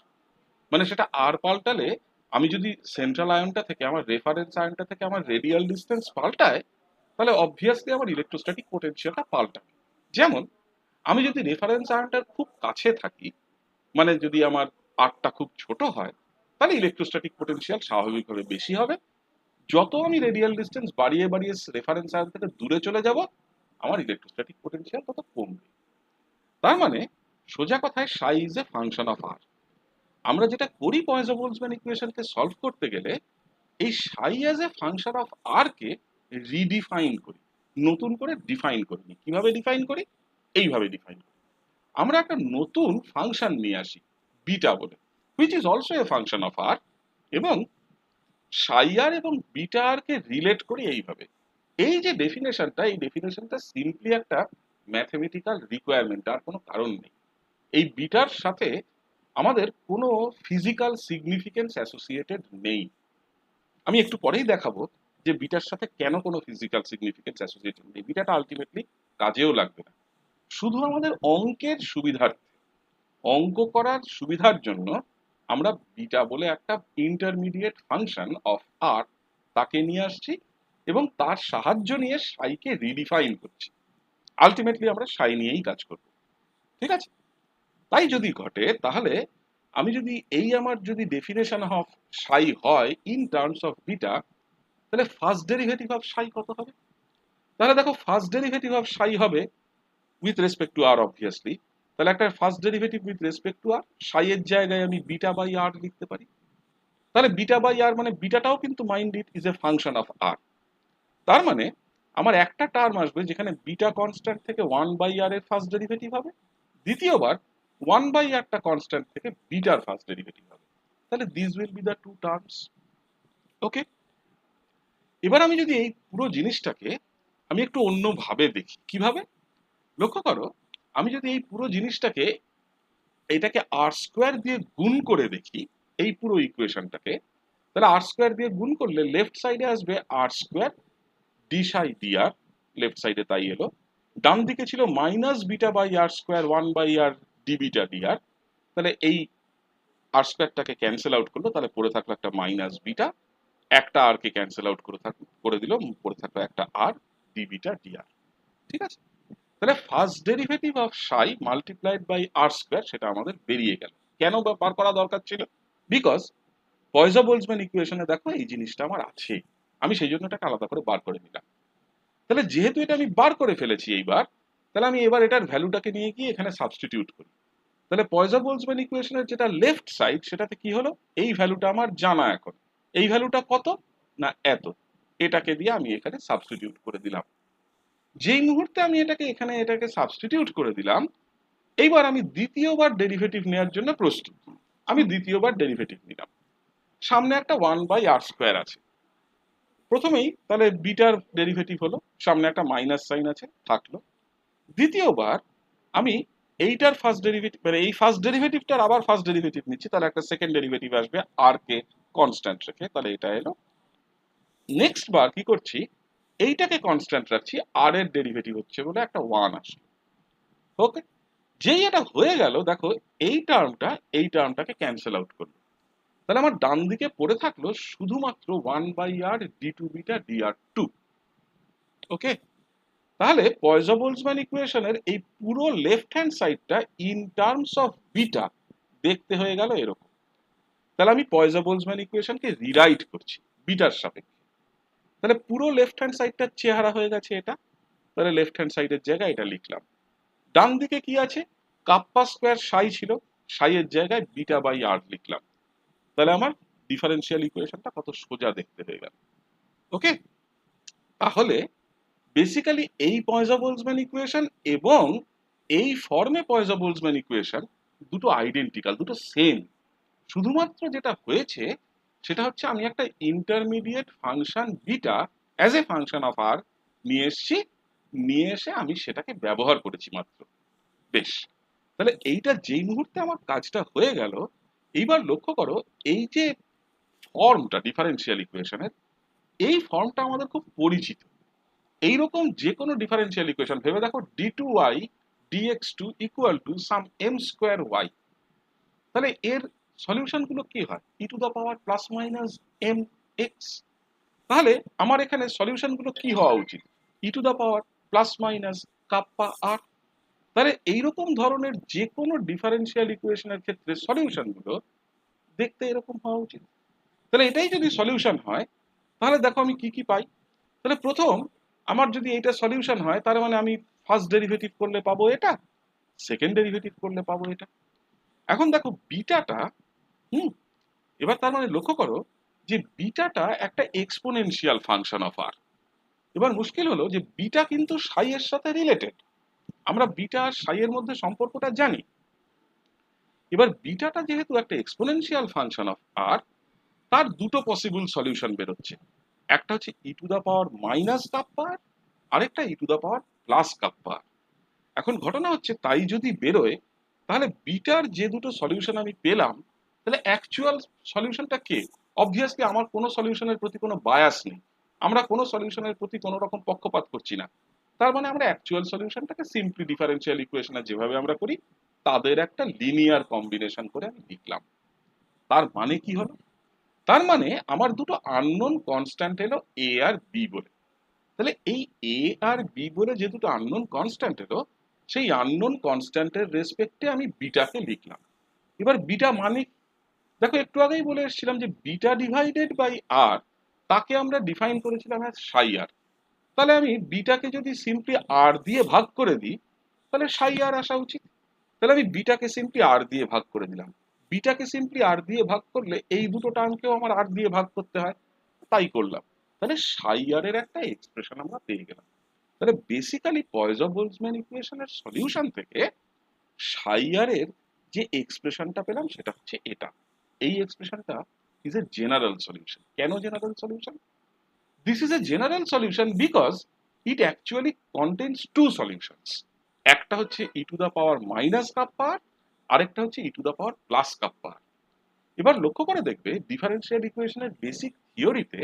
[SPEAKER 1] মানে সেটা আর পাল্টালে, আমি যদি সেন্ট্রাল আয়নটা থেকে আমার রেফারেন্স আয়নটা থেকে আমার রেডিয়াল ডিস্টেন্স পাল্টায়, তাহলে অবভিয়াসলি আমার ইলেকট্রোস্ট্যাটিক পোটেনশিয়ালটা পাল্টাবে। যেমন আমি যদি রেফারেন্স আয়নটার খুব কাছে থাকি, মানে যদি আমার আরটা খুব ছোট হয়, তাহলে ইলেকট্রোস্ট্যাটিক পোটেনশিয়াল স্বাভাবিকভাবে বেশি হবে। যত আমি রেডিয়াল ডিস্টেন্স বাড়িয়ে বাড়িয়ে রেফারেন্স আয়ন থেকে দূরে চলে যাব, আমার ইলেকট্রোস্ট্যাটিক পোটেনশিয়াল তত কমবে। তার মানে সোজা কথায় সাই ইজ এ ফাংশন অফ আর। আমরা যেটা করি পয়জো বোলজম্যান ইকুয়েশনকে সলভ করতে গেলে, এই psi as a function of r কে রিডিফাইন করি, নতুন করে ডিফাইন করি। কিভাবে ডিফাইন করি? এইভাবে ডিফাইন করি। আমরা একটা নতুন ফাংশন নিয়ে আসি বিটা বলে, which is also a function of r, এবং সাই আর এবং বিটা আর কে রিলেট করি এইভাবে। এই যে ডেফিনেশনটা, এই ডেফিনেশনটা সিম্পলি একটা ম্যাথমেটিক্যাল রিকোয়ারমেন্ট, আর কোনো কারণ নেই। এই বিটার সাথে আমাদের কোনো ফিজিক্যাল সিগনিফিকেন্স অ্যাসোসিয়েটেড নেই। আমি একটু পরেই দেখাবো যে বিটার সাথে কেন কোনো ফিজিক্যাল সিগনিফিকেন্স অ্যাসোসিয়েটেড নেই। বিটাটা আলটিমেটলি কাজেও লাগবে না, শুধু আমাদের অঙ্কের সুবিধার্থে, অঙ্ক করার সুবিধার জন্য আমরা বিটা বলে একটা ইন্টারমিডিয়েট ফাংশন অফ আর তাকে নিয়ে আসছি, এবং তার সাহায্য নিয়ে সাইকে রিডিফাইন করছি। আলটিমেটলি আমরা সাই নিয়েই কাজ করব। ঠিক আছে? তাই যদি ঘটে, তাহলে আমি যদি এই আমার যদি ডেফিনেশন অফ সাই হয় ইন টার্মস অফ বিটা, তাহলে ফার্স্ট ডেরিভেটিভ অফ সাই কত হবে? তাহলে দেখো, ফার্স্ট ডেরিভেটিভ অফ সাই হবে with respect to r obviously. তাহলে একটা first derivative with respect to r, psi এর জায়গায় আমি বিটা বাই আর লিখতে পারি। তাহলে বিটা বাই আর মানে বিটাটাও কিন্তু mind it is a function of r. তার মানে আমার একটা টার্ম আসবে যেখানে বিটা কনস্ট্যান্ট থেকে 1/r এর ফার্স্ট ডেরিভেটিভ হবে, দ্বিতীয়বার 1/r টা কনস্ট্যান্ট থেকে বিটার ফার্স্ট ডেরিভেটিভ হবে। তাহলে this will be the two terms. Okay, এবার আমি যদি এই পুরো জিনিসটাকে আমি একটু অন্যভাবে দেখি, কিভাবে? লক্ষ্য করো, আমি যদি এই পুরো জিনিসটাকে, এটাকে আর স্কোয়ার দিয়ে গুণ করে দেখি, এই পুরো ইকুয়েশনটাকে, তাহলে আর স্কোয়ার দিয়ে গুণ করলে লেফট সাইডে আসবে r square d psi d r, left সাইডে তাই এলো। ডান দিকে ছিল minus beta by r square 1/r d beta d r. তাহলে এই আর স্কোয়ারটাকে ক্যান্সেল আউট করলো, তাহলে পড়ে থাকলো একটা মাইনাস বিটা, একটা আর কে ক্যান্সেল আউট করে দিল, পড়ে থাকলো একটা আর ডি বিটা ডি আর। ঠিক আছে? তাহলে first derivative of Sai multiplied by r square, সেটা আমাদের বেরিয়ে গেল। কেন বার করা দরকার ছিল? বিকজ পয়জো বোলজম্যান ইকুয়েশনে দেখো এই জিনিসটা আমার আছে, আমি সেই জন্য এটাকে আলাদা করে বার করে নিলাম। তাহলে যেহেতু এটা আমি বার করে ফেলেছি এইবার, তাহলে আমি এবার এটার ভ্যালুটাকে নিয়ে গিয়ে এখানে সাবস্টিটিউট করি। তাহলে পয়জো বোলজম্যান ইকুয়েশনের যেটা লেফট সাইড, সেটাতে কি হলো, এই ভ্যালুটা আমার জানা এখন। এই ভ্যালুটা কত? না এত। এটাকে দিয়ে আমি এখানে সাবস্টিটিউট করে দিলাম। যেই মুহূর্তে আমি এটাকে সাবস্টিটিউট করে দিলাম, এইবার আমি দ্বিতীয়বার ডেরিভেটিভ নেওয়ার জন্য প্রস্তুত। আমি দ্বিতীয়বার ডেরিভেটিভ নিলাম। সামনে একটা 1/r স্কোয়ার আছে, প্রথমেই তাহলে বিটার ডেরিভেটিভ হলো, সামনে একটা মাইনাস সাইন আছে, থাকলো। দ্বিতীয়বার আমি এইটার ফার্স্ট ডেরিভেটিভ, মানে এই ফার্স্ট ডেরিভেটিভটার আবার ফার্স্ট ডেরিভেটিভ নিচ্ছি, তাহলে একটা সেকেন্ড ডেরিভেটিভ আসবে আর কে কনস্ট্যান্ট রেখে, তাহলে এটা এলো। নেক্সট বার কি করছি, এইটাকে কনস্ট্যান্ট রাখছি, আর এর ডেরিভেটিভ হচ্ছে বলে একটা 1 আসলো। ওকে, যেই এটা হয়ে গেল দেখো এই টার্মটাকে ক্যান্সেল আউট করলো, তাহলে আমার ডান দিকে পড়ে থাকলো শুধুমাত্র 1/r d2β dr2। ওকে, তাহলে পয়জো বোলজম্যান ইকুয়েশনের এই পুরো লেফট হ্যান্ড সাইডটা ইন টার্মস অফ বিটা দেখতে হয়ে গেল এরকম। তাহলে আমি পয়জো বোলজম্যান ইকুয়েশনকে রিরাইট করছি বিটার সাপেক্ষে। তাহলে পুরো লেফট হ্যান্ড সাইডটার চেহারা হয়ে গেছে এটা। তাহলে লেফট হ্যান্ড সাইডের জায়গায় এটা লিখলাম। ডান দিকে কি আছে, কাপ্পা স্কোয়ার সাই ছিল, সাইয়ের জায়গায় বিটা বাই আর লিখলাম। তাহলে আমার ডিফারেন্সিয়াল ইকুয়েশনটা কত সোজা দেখতে হয়ে গেল। ওকে, তাহলে বেসিক্যালি এই পয়জো বোলজম্যান ইকুয়েশন এবং এই ফর্মে পয়জো বোলজম্যান ইকুয়েশন দুটো আইডেন্টিক্যাল, দুটো সেম। শুধুমাত্র যেটা হয়েছে সেটা হচ্ছে আমি একটা intermediate function beta as a function of r নিয়ে এসেছি, নিয়ে এসে আমি সেটাকে ব্যবহার করেছি মাত্র। বেশ, তাহলে এইটা যেই মুহূর্তে আমার কাজটা হয়ে গেল, এইবার লক্ষ্য করো এই যে ফর্মটা ডিফারেন্সিয়াল ইকুয়েশনের, এই ফর্মটা আমাদের খুব পরিচিত। এইরকম যে কোনো ডিফারেন্সিয়াল ইকুয়েশন ভেবে দেখো, d2y dx2 equal to some m square y, তাহলে এর সলিউশন গুলো কি হয়, e to the power plus minus m x. তাহলে আমার এখানে সলিউশন গুলো কি হওয়া উচিত, e to the power plus minus kappa r. তাহলে এইরকম ধরনের যে কোনো ডিফারেন্সিয়াল ইকুয়েশনের ক্ষেত্রে সলিউশন গুলো দেখতে এরকম হওয়া উচিত। তাহলে এটাই যদি সলিউশন হয়, তাহলে দেখো আমি কি কি পাই। তাহলে প্রথম, আমার যদি এইটা সলিউশন হয় তার মানে আমি ফার্স্ট ডেরিভেটিভ করলে পাবো এটা, সেকেন্ড ডেরিভেটিভ করলে পাবো এটা। এখন দেখো বিটাটা, হুম, এবার তার মানে লক্ষ্য করো যে বিটাটা একটা এক্সপোনেনশিয়াল ফাংশন অফ আর। এবার মুশকিল হলো যে বিটা কিন্তু সাই এর সাথে রিলেটেড, আমরা বিটা আর সাই এর মধ্যে সম্পর্কটা জানি। এবার বিটাটা যেহেতু একটা এক্সপোনেনশিয়াল ফাংশন অফ আর, তার দুটো পসিবল সলিউশন বেরোচ্ছে। একটা হচ্ছে e to the power minus kappa r, আরেকটা e to the power plus kappa r. এখন ঘটনা হচ্ছে তাই যদি বেরোয়, তাহলে বিটার যে দুটো সলিউশন আমি পেলাম, তাহলে অ্যাকচুয়াল সলিউশনটা কে? অবভিয়াসলি আমার কোনো সলিউশনের প্রতি কোনো বায়াস নেই, আমরা কোনো সলিউশনের প্রতি কোনো রকম পক্ষপাত করছি না। তার মানে আমরা অ্যাকচুয়াল সলিউশনটাকে সিম্পলি ডিফারেন্সিয়াল ইকুয়েশনে যেভাবে আমরা করি তাদের একটা লিনিয়ার কম্বিনেশন করে আমি লিখলাম। তার মানে কি হলো, তার মানে আমার দুটো আননোন কনস্ট্যান্ট এলো এ আর বি বলে। তাহলে এই এ আর বি বলে যে দুটো আননোন কনস্ট্যান্ট এলো, সেই আননোন কনস্ট্যান্টের রেসপেক্টে আমি বিটাকে লিখলাম। এবার বিটা মানে দেখো একটু আগেই বলে এসেছিলাম যে বিটা ডিভাইডেড বাই আর, তাকে আমরা ডিফাইন করেছিলাম অ্যাজ সাই আর। তাহলে আমি বিটাকে যদি সিম্পলি আর দিয়ে ভাগ করে দিই, তাহলে সাই আর আসা উচিত। তাহলে আমি বিটাকে সিম্পলি আর দিয়ে ভাগ করে দিলাম। বিটাকে সিম্পলি আর দিয়ে ভাগ করলে এই দুটো টার্মকেও আমার আর দিয়ে ভাগ করতে হয়, তাই করলাম। তাহলে সাই আর এর একটা এক্সপ্রেশন আমরা পেয়ে গেলাম। তাহলে বেসিক্যালি পয়জো বোলজম্যান ইকুয়েশনের সলিউশন থেকে সাই আর এর যে এক্সপ্রেশনটা পেলাম সেটা হচ্ছে এটা। এই এক্সপ্রেশনটা ইজ এ জেনারেল সলিউশন। কেন general solution? This is a general solution because it actually contains two solutions. একটা হচ্ছে e to the power minus kappa r, আরেকটা হচ্ছে e to the power plus kappa r. এবার লক্ষ্য করে দেখবে differential ইকুয়েশনের বেসিক থিওরিতে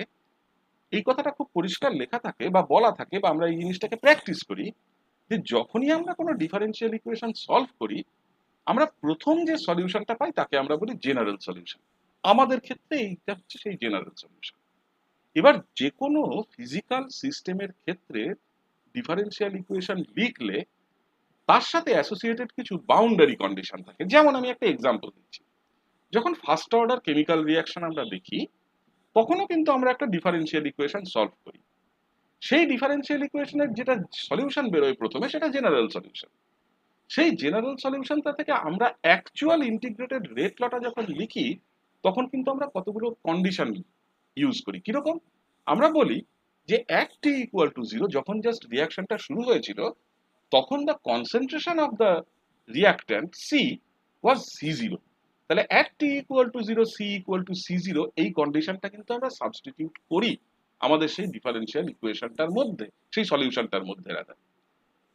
[SPEAKER 1] এই কথাটা খুব পরিষ্কার লেখা থাকে বা বলা থাকে, বা আমরা এই জিনিসটাকে প্র্যাকটিস করি, যে যখনই আমরা কোনো ডিফারেন্সিয়াল ইকুয়েশন সলভ করি, আমরা প্রথম যে সলিউশনটা পাই তাকে আমরা বলি জেনারেল সলিউশন। আমাদের ক্ষেত্রে এইটা হচ্ছে সেই জেনারেল সলিউশন। এবার যে কোনো ফিজিক্যাল সিস্টেমের ক্ষেত্রে ডিফারেন্সিয়াল ইকুয়েশন লিখলে তার সাথে অ্যাসোসিয়েটেড কিছু বাউন্ডারি কন্ডিশন থাকে। যেমন আমি একটা এক্সাম্পল দিচ্ছি, যখন ফার্স্ট অর্ডার কেমিক্যাল রিঅ্যাকশন আমরা দেখি, তখনও কিন্তু আমরা একটা ডিফারেন্সিয়াল ইকুয়েশন সলভ করি। সেই ডিফারেন্সিয়াল ইকুয়েশনের যেটা সলিউশন বেরোয় প্রথমে, সেটা জেনারেল সলিউশন। সেই জেনারেল সলিউশনটা থেকে আমরা অ্যাকচুয়াল ইন্টিগ্রেটেড রেট লটা যখন লিখি, তখন কিন্তু আমরা কতগুলো কন্ডিশন ইউজ করি। কিরকম? আমরা বলি যে at t equal to zero, যখন জাস্ট রিয়াকশনটা শুরু হয়েছিল, তখন the concentration of the reactant c was c zero. তাহলে at t equal to zero, c equal to c zero, এই কন্ডিশনটা কিন্তু আমরা সাবস্টিটিউট করি আমাদের সেই ডিফারেন্সিয়াল ইকুয়েশনটার মধ্যে, সেই সলিউশনটার মধ্যে রাখা।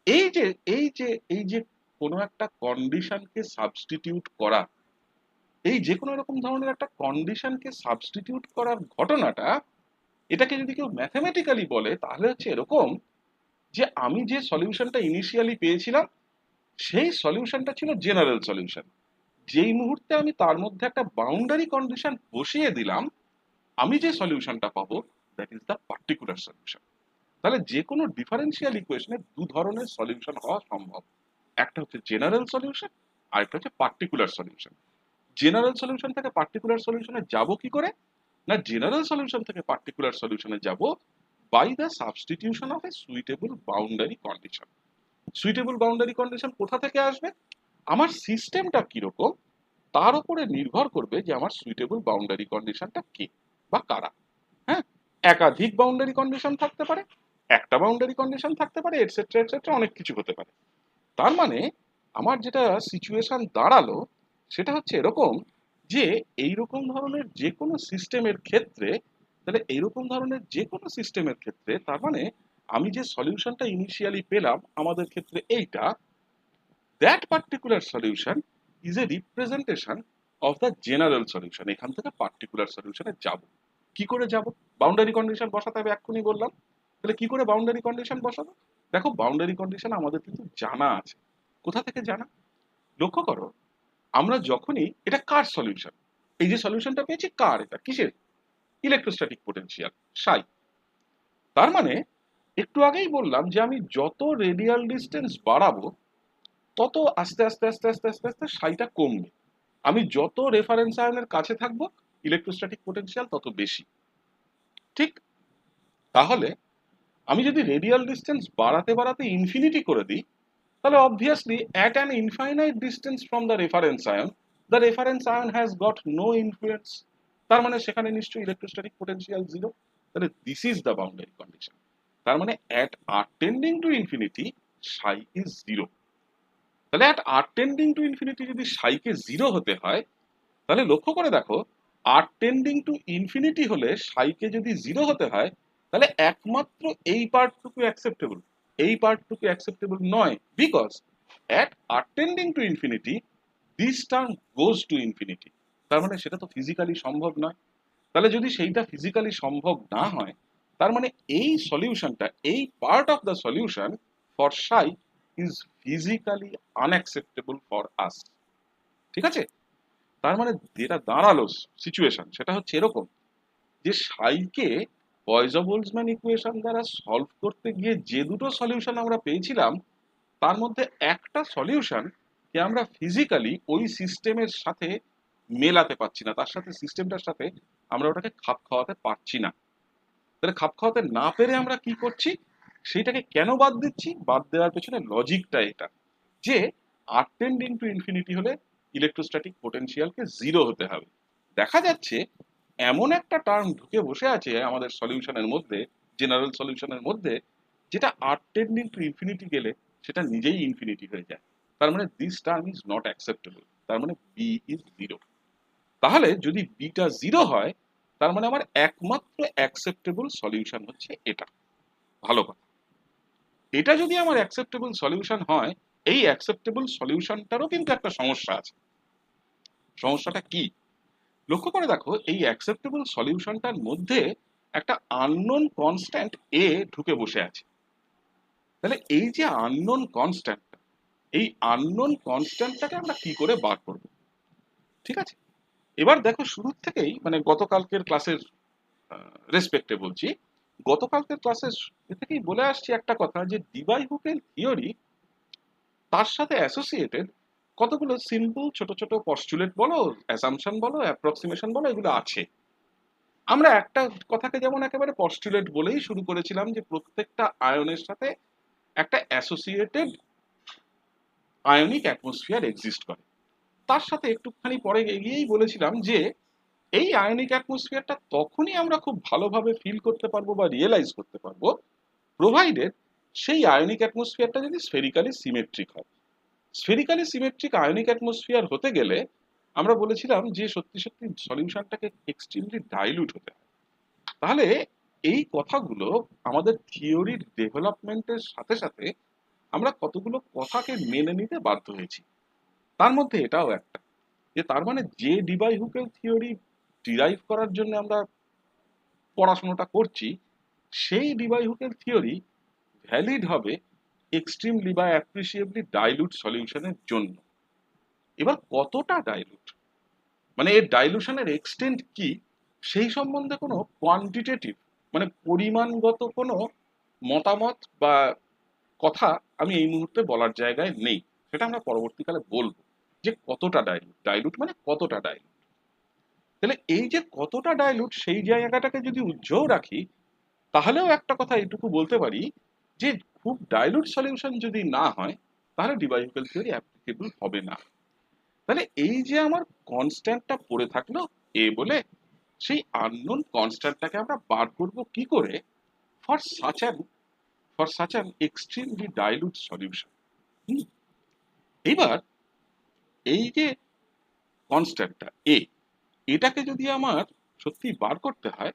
[SPEAKER 1] এই যে এই যে কোনো একটা কন্ডিশনকে সাবস্টিটিউট করা, এই যে কোনো রকম ধরনের একটা কন্ডিশনকে সাবস্টিটিউট করার ঘটনাটা, এটাকে যদি কেউ ম্যাথমেটিক্যালি বলে তাহলে হচ্ছে এরকম, যে আমি যে সলিউশনটা ইনিশিয়ালি পেয়েছিলাম সেই সলিউশনটা ছিল জেনারেল সলিউশন। যেই মুহূর্তে আমি তার মধ্যে একটা বাউন্ডারি কন্ডিশন বসিয়ে দিলাম, আমি যে সলিউশনটা পাবো that is the particular solution. তাহলে যে কোনো ডিফারেন্সিয়াল ইকুয়েশনে দু ধরনের সলিউশন হওয়া সম্ভব, একটা হচ্ছে জেনারেল সলিউশন আর একটা হচ্ছে পার্টিকুলার সলিউশন। জেনারেল সলিউশন থেকে পার্টিকুলার সলিউশনে যাব কি করে? না, জেনারেল সলিউশন থেকে পার্টিকুলার সলিউশনে যাব by the substitution of a suitable boundary condition. Suitable boundary condition কোথা থেকে আসবে? আমার সিস্টেমটা কিরকম তার উপরে নির্ভর করবে যে আমার সুইটেবল বাউন্ডারি কন্ডিশনটা কি বা কারা। হ্যাঁ, একাধিক বাউন্ডারি কন্ডিশন থাকতে পারে, একটা বাউন্ডারি কন্ডিশন থাকতে পারে, এটসেট্রা এটসেট্রা, অনেক কিছু হতে পারে। তার মানে আমার যেটা সিচুয়েশন দাঁড়ালো সেটা হচ্ছে এরকম যে এইরকম ধরনের যে কোনো সিস্টেমের ক্ষেত্রে, তাহলে এইরকম ধরনের যে কোনো সিস্টেমের ক্ষেত্রে তার মানে আমি যে সলিউশনটা ইনিশিয়ালি পেলাম আমাদের ক্ষেত্রে এইটা, that particular solution is a representation of the general solution। এখান থেকে পার্টিকুলার সলিউশনে যাব। কি করে যাব? বাউন্ডারি কন্ডিশন বসাতে হবে, এক্ষুনি বললাম। তাহলে কি করে বাউন্ডারি কন্ডিশন বসাবো? দেখো, বাউন্ডারি কন্ডিশন আমাদের কিন্তু জানা আছে। কোথা থেকে জানা? লক্ষ্য করো, আমরা যখনই এটা কার সলিউশন, এই যে সলিউশনটা পেয়েছি কার, এটা কিসের? ইলেকট্রোস্ট্যাটিক পোটেনশিয়াল সাই। তার মানে একটু আগেই বললাম যে আমি যত রেডিয়াল ডিস্টেন্স বাড়াবো তত আস্তে আস্তে আস্তে আস্তে আস্তে আস্তে সাইটা কমবে। আমি যত রেফারেন্স আয়নের কাছে থাকবো ইলেকট্রোস্ট্যাটিক পোটেনশিয়াল তত বেশি। ঠিক? তাহলে আমি যদি রেডিয়াল ডিস্টেন্স বাড়াতে বাড়াতে ইনফিনিটি করে দিই, তাহলে obviously at an infinite distance from the reference ion has got no influence. তার মানে সেখানে নিশ্চয়ই ইলেকট্রোস্ট্যাটিক পোটেনশিয়াল জিরো। তাহলে this is the boundary condition. তার মানে at r tending to infinity psi is zero. তাহলে at r tending to infinity যদি সাইকে জিরো হতে হয়, তাহলে লক্ষ্য করে দেখো, আর টেন্ডিং টু ইনফিনিটি হলে সাইকে যদি জিরো হতে হয়, তাহলে একমাত্র এই পার্টটুকু অ্যাকসেপ্টেবল, এই পার্টটুকু অ্যাকসেপ্টেবল নয়। Because at r tending to infinity this term goes to infinity. তার মানে সেটা তো ফিজিক্যালি সম্ভব নয়। তাহলে যদি সেইটা ফিজিক্যালি সম্ভব না হয়, তার মানে এই সলিউশনটা, এই part of the solution for psi is physically unacceptable for us. ঠিক আছে? তার মানে যেটা দাঁড়ালো সিচুয়েশন সেটা হচ্ছে এরকম যে সাইকে পয়জো-বোলজম্যান ইকুয়েশন দ্বারা সলভ করতে গিয়ে যে দুটো সলিউশন আমরা পেয়েছিলাম তার মধ্যে একটা সলিউশন কে আমরা ফিজিক্যালি ওই সিস্টেমের সাথে মেলাতে পারছি না, তার সাথে সিস্টেমটার সাথে আমরা ওটাকে খাপ খাওয়াতে পারছি না। তাহলে খাপ খাওয়াতে না পেরে আমরা কি করছি, সেইটাকে কেন বাদ দিচ্ছি? বাদ দেওয়ার পেছনে লজিকটা এটা যে আর টেন্ডিং টু ইনফিনিটি হলে ইলেকট্রোস্ট্যাটিক পোটেনশিয়ালকে জিরো হতে হবে। দেখা যাচ্ছে এমন একটা টার্ম ঢুকে বসে আছে আমাদের সলিউশনের মধ্যে, জেনারেল সলিউশনের মধ্যে, যেটা আর টেন্ডিং টু ইনফিনিটি গেলে সেটা নিজেই ইনফিনিটি হয়ে যায়। তার মানে this term is not acceptable. তার মানে বি ইজ জিরো। তাহলে যদি বিটা জিরো হয়, তার মানে আমার একমাত্র অ্যাকসেপ্টেবল সলিউশন হচ্ছে এটা। ভালো কথা। এটা যদি আমার অ্যাকসেপ্টেবল সলিউশন হয়, এই অ্যাকসেপ্টেবল সলিউশনটারও কিন্তু একটা সমস্যা আছে। সমস্যাটা কি? লক্ষ্য করে দেখো, এই অ্যাকসেপ্টেবল সলিউশনটার মধ্যে একটা আননোন কনস্ট্যান্ট এ ঢুকে বসে আছে। তাহলে এই যে আননোন কনস্ট্যান্ট, এই আননোন কনস্ট্যান্টটাকে আমরা কি করে বার করব? ঠিক আছে, এবার দেখো শুরু থেকেই, মানে গতকালকের ক্লাসের রেসপেক্টে বলছি, গতকালকের ক্লাসের থেকেই বলে আসছি একটা কথা যে ডিবাই হুকেল থিওরি তার সাথে অ্যাসোসিয়েটেড কতগুলো সিম্পল ছোট ছোট পস্টুলেট বলো, অ্যাসাম্পশন বলো, অ্যাপ্রক্সিমেশন বলো, এগুলো আছে। আমরা একটা কথাকে যেমন একেবারে পস্টুলেট বলেই শুরু করেছিলাম যে প্রত্যেকটা আয়নের সাথে একটা অ্যাসোসিয়েটেড আয়নিক অ্যাটমসফিয়ার এক্সিস্ট করে। তার সাথে একটুখানি পরে এগিয়েই বলেছিলাম যে এই আয়নিক অ্যাটমসফিয়ারটা তখনই আমরা খুব ভালোভাবে ফিল করতে পারবো বা রিয়েলাইজ করতে পারবো প্রোভাইডেড সেই আয়নিক অ্যাটমসফিয়ারটা যদি স্ফেরিক্যালি সিমেট্রিক হয়। স্ফেরিক্যালি সিমেট্রিক আয়নিক অ্যাটমসফিয়ার হতে গেলে আমরা বলেছিলাম যে সত্যি সত্যি সলিউশনটাকে এক্সট্রিমলি ডাইলুট হতে হয়। তাহলে এই কথাগুলো আমাদের থিওরির ডেভেলপমেন্টের সাথে সাথে আমরা কতগুলো কথাকে মেনে নিতে বাধ্য হয়েছি। তার মধ্যে এটাও একটা, যে তার মানে যে ডিবাই হুকেল থিওরি ডিরাইভ করার জন্য আমরা পড়াশোনাটা করছি, সেই ডিবাই হুকেল থিওরি ভ্যালিড হবে এক্সট্রিমলি বা অ্যাপ্রিসিয়েবলি ডাইলুট সলিউশনের জন্য। এবার কতটা ডাইলুট, মানে এর ডাইলুশনের এক্সটেন্ট কি, সেই সম্বন্ধে কোনো কোয়ান্টিটেটিভ মানে পরিমাণগত কোনো মতামত বা কথা আমি এই মুহূর্তে বলার জায়গায় নেই। সেটা আমরা পরবর্তীকালে বলবো যে কতটা ডাইলুট, ডাইলুট মানে কতটা ডাইলুট। তাহলে এই যে কতটা ডাইলুট সেই জায়গাটাকে যদি উজ্জ্বল রাখি, তাহলেও একটা কথা এইটুকু বলতে পারি যে খুব ডাইলুট সলিউশন যদি না হয় তাহলে ডিবাইহুকেল থিওরি অ্যাপ্লিকেবল হবে না। তাহলে এই যে আমার কনস্ট্যান্টটা পড়ে থাকলো এ বলে, সেই আননোন কনস্ট্যান্টটাকে আমরা বার করব কি করে for such an extremely dilute solution. এইবার এই যে কনস্ট্যান্টটা এ, এটাকে যদি আমার সত্যি বার করতে হয়,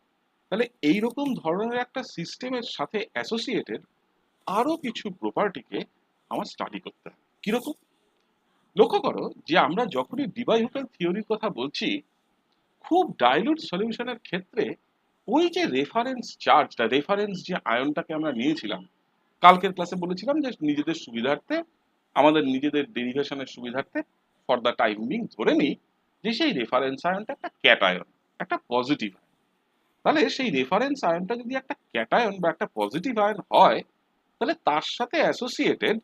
[SPEAKER 1] তাহলে এইরকম ধরনের একটা সিস্টেমের সাথে অ্যাসোসিয়েটেড আরো কিছু প্রপার্টিকে আমার স্টাডি করতে হয়। কিরকম? লক্ষ্য করো যে আমরা যখনই ডিবাইহুকেল থিওরির কথা বলছি, খুব ডাইলুট সলিউশনের ক্ষেত্রে ওই যে রেফারেন্স চার্জটা, রেফারেন্স যে আয়নটাকে আমরা নিয়েছিলাম, কালকের ক্লাসে বলেছিলাম যে নিজেদের সুবিধার্থে, আমাদের নিজেদের ডেরিভেশনের সুবিধার্থে ফর দ্য টাইম বিং ধরে নিই যে সেই রেফারেন্স আয়নটা একটা ক্যাটায়ন, একটা পজিটিভ। তাহলে সেই রেফারেন্স আয়নটা যদি একটা ক্যাটায়ন বা একটা পজিটিভ আয়ন হয়, তাহলে তার সাথে অ্যাসোসিয়েটেড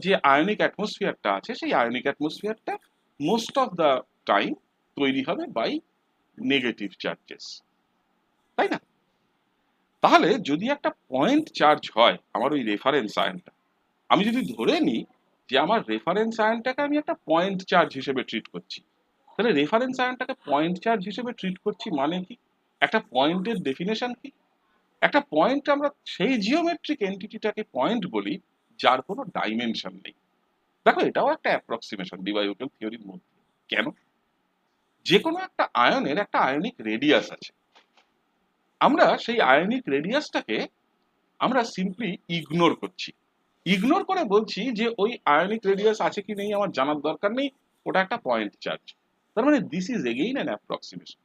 [SPEAKER 1] যে আয়নিক অ্যাটমসফিয়ারটা আছে, সেই আয়নিক অ্যাটমসফিয়ারটা মোস্ট অফ দ্য টাইম তৈরি হবে বাই নেগেটিভ চার্জেস, তাই না? তাহলে যদি একটা পয়েন্ট চার্জ হয় আমার ওই রেফারেন্স আয়নটা, আমি যদি ধরে নিই যে আমার রেফারেন্স আয়নটাকে আমি একটা পয়েন্ট চার্জ হিসেবে ট্রিট করছি, তাহলে রেফারেন্স আয়নটাকে পয়েন্ট চার্জ হিসেবে ট্রিট করছি মানে কি? একটা পয়েন্টের ডেফিনেশন কি? একটা পয়েন্ট আমরা সেই জিওমেট্রিক এন্টিটিটাকে পয়েন্ট বলি যার কোনো ডাইমেনশন নেই। দেখো এটাও একটা অ্যাপ্রক্সিমেশন ডিবাইহুকেল থিওরির মধ্যে। কেন? যে কোনো একটা আয়নের একটা আয়নিক রেডিয়াস আছে, আমরা সেই আয়নিক রেডিয়াসটাকে আমরা সিম্পলি ইগনোর করছি, ইগনোর করে বলছি যে ওই আয়নিক রেডিয়াস আছে কি নেই আমার জানার দরকার নেই, ওটা একটা পয়েন্ট চার্জ। তার মানে this is again an approximation.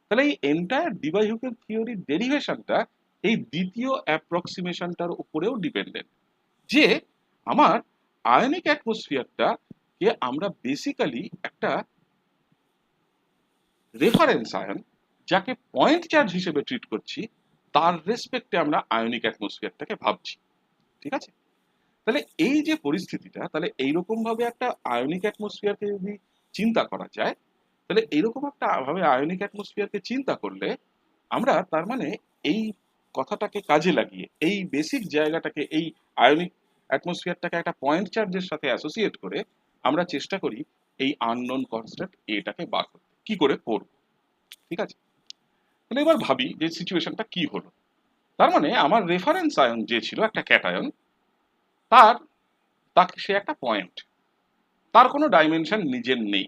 [SPEAKER 1] তাহলে এই এন্টায়ার ডিবাইহুকেল থিওরির ডেরিভেশনটা এই দ্বিতীয় অ্যাপ্রক্সিমেশনটার উপরেও ডিপেন্ডেন্ট, যে আমার আয়নিক অ্যাটমসফিয়ারটা কে আমরা বেসিক্যালি একটা রেফারেন্স আয়ন যাকে পয়েন্ট চার্জ হিসেবে ট্রিট করছি, তার রেসপেক্টে আমরা আয়নিক অ্যাটমসফিয়ারটাকে ভাবছি। ঠিক আছে? তাহলে এই যে পরিস্থিতিটা, তাহলে এইরকম ভাবে একটা আয়নিক অ্যাটমসফিয়ারকে যদি চিন্তা করা যায়, তাহলে এইরকম একটা ভাবে আয়নিক অ্যাটমসফিয়ারকে চিন্তা করলে আমরা তার মানে এই কথাটাকে কাজে লাগিয়ে এই বেসিক জায়গাটাকে, এই আয়নিক অ্যাটমসফিয়ারটাকে একটা পয়েন্ট চার্জের সাথে অ্যাসোসিয়েট করে আমরা চেষ্টা করি এই আননোন কনস্ট্যান্ট এটাকে বার করতে। কি করে করব? ঠিক আছে? তাহলে এবার ভাবি যে সিচুয়েশনটা কি হলো। তার মানে আমার রেফারেন্স আয়ন যে ছিল একটা ক্যাটায়ন, তার তাকে সে একটা পয়েন্ট, তার কোনো ডাইমেনশন নিজের নেই।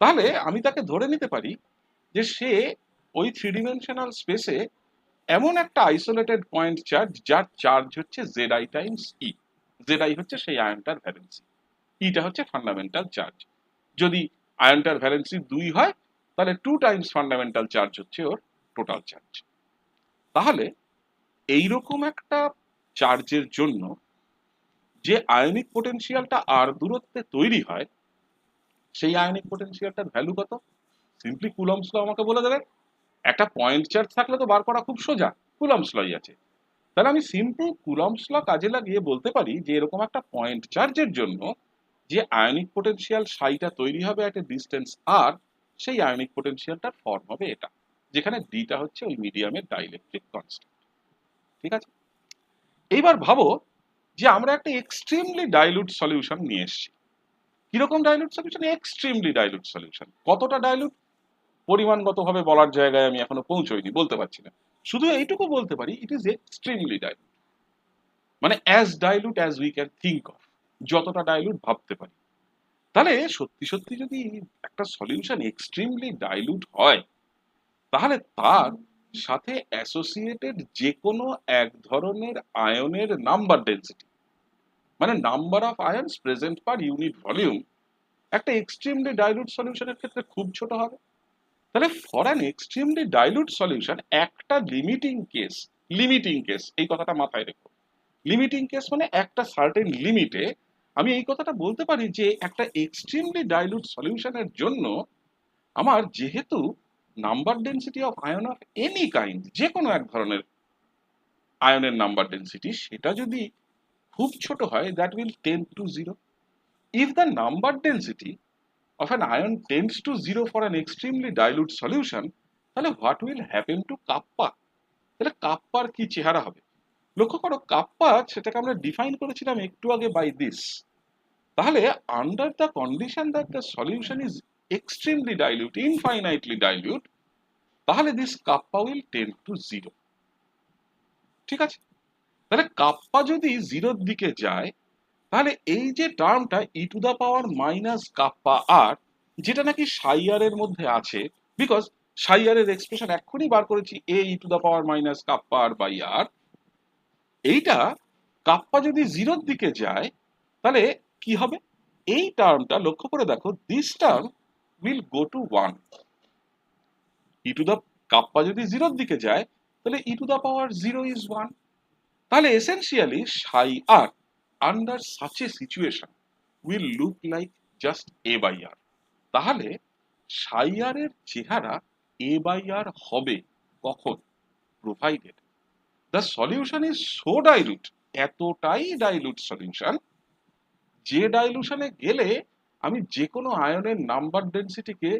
[SPEAKER 1] তাহলে আমি তাকে ধরে নিতে পারি যে সে ওই থ্রি ডিমেনশনাল স্পেসে এমন একটা আইসোলেটেড পয়েন্ট চার্জ যার চার্জ হচ্ছে জেড টাইমস ই। জেড হচ্ছে সেই আয়নটার ভ্যালেন্সি, ইটা হচ্ছে ফান্ডামেন্টাল চার্জ। যদি আয়নটার ভ্যালেন্সি 2 হয়, তাহলে 2 টাইমস ফান্ডামেন্টাল চার্জ হচ্ছে ওর টোটাল চার্জ। তাহলে এইরকম একটা চার্জের জন্য যে আয়নিক পোটেনশিয়ালটা আর দূরত্বে তৈরি হয়, সেই আয়নিক পোটেনশিয়ালটার ভ্যালু কত? সিম্পলি কুলম্বস ল আমাকে বলে দেবে। একটা পয়েন্ট চার্জ থাকলে তো বার করা খুব সোজা, কুলম্বস লই আছে। তাহলে আমি সিম্পল কুলম্বস ল কাজে লাগিয়ে বলতে পারি যে এরকম একটা পয়েন্ট চার্জের জন্য যে আয়নিক পোটেনশিয়াল সাইটা তৈরি হবে একটা ডিস্টেন্স আর, সেই আয়নিক পোটেনশিয়ালটার ফর্ম হবে এটা, যেখানে ডিটা হচ্ছে ওই মিডিয়ামের ডাইলেকট্রিক কনস্ট্যান্ট। ঠিক আছে? এইবার ভাবো যে আমরা একটা এক্সট্রিমলি ডাইলুট সলিউশন নিয়ে এসেছি। কিরকম dilute solution? Extremely dilute solution. কতটা ডাইলুট পরিমাণগতভাবে বলার জায়গায় আমি এখনো পৌঁছইনি, বলতে পারছি না। শুধু এইটুকু বলতে পারি ইট ইজ এক্সট্রিমলি ডাইলুট, মানে as dilute as we can think of, যতটা ডাইলুট ভাবতে পারি। তাহলে সত্যি সত্যি যদি একটা সলিউশন এক্সট্রিমলি ডাইলুট হয়, তাহলে তার সাথে অ্যাসোসিয়েটেড যে কোনো এক ধরনের আয়নের নাম্বার ডেন্সিটি, মানে number of ions present per unit volume, একটা এক্সট্রিমলি ডাইলুট সলিউশনের ক্ষেত্রে খুব ছোট হবে। তাহলে for an extremely dilute solution একটা লিমিটিং কেস এই কথাটা মাথায় রেখো, লিমিটিং কেস মানে একটা সার্টেন লিমিটে আমি এই কথাটা বলতে পারি যে একটা এক্সট্রিমলি ডাইলুট সলিউশনের জন্য আমার যেহেতু number density of ion of any kind, যে কোনো এক ধরনের আয়নের নাম্বার ডেন্সিটি সেটা যদি খুব ছোট হয়, that will tend to zero. If the number density of an ion tends to zero for an extremely dilute solution, তাহলে what will happen to kappa? তাহলে কাপ্পার কি চেহারা হবে? লক্ষ্য করো, কাপ্পা সেটাকে আমরা ডিফাইন করেছিলাম একটু আগে বাই দিস। তাহলে under the condition that the solution is extremely dilute, infinitely dilute, তাহলে this kappa will tend to zero. ঠিক আছে? তাহলে কাপ্পা যদি জিরোর দিকে যায়, তাহলে এই যে টার্মটা e to the power minus kappa r, যেটা নাকি সাই আর এর মধ্যে আছে, বিকজ সাই আর এর এক্সপ্রেশন এক্ষুনি বার করেছি A e to the power minus kappa r by r, এইটা কাপ্পা যদি জিরোর দিকে যায় তাহলে কি হবে? এই টার্মটা লক্ষ্য করে দেখো, this term will go to one. E to the kappa যদি জিরোর দিকে যায় তাহলে e to the power zero is one. তাহলে essentially psi r under such a situation will look like just A by r. তাহলে psi আর এর চেহারা এ by আর হবে কখন? Provided the solution is so dilute, এতটাই ডাইলুট সলিউশন যে ডাইলুশনে গেলে আমি যে কোনো আয়নের নাম্বার ডেন্সিটিকে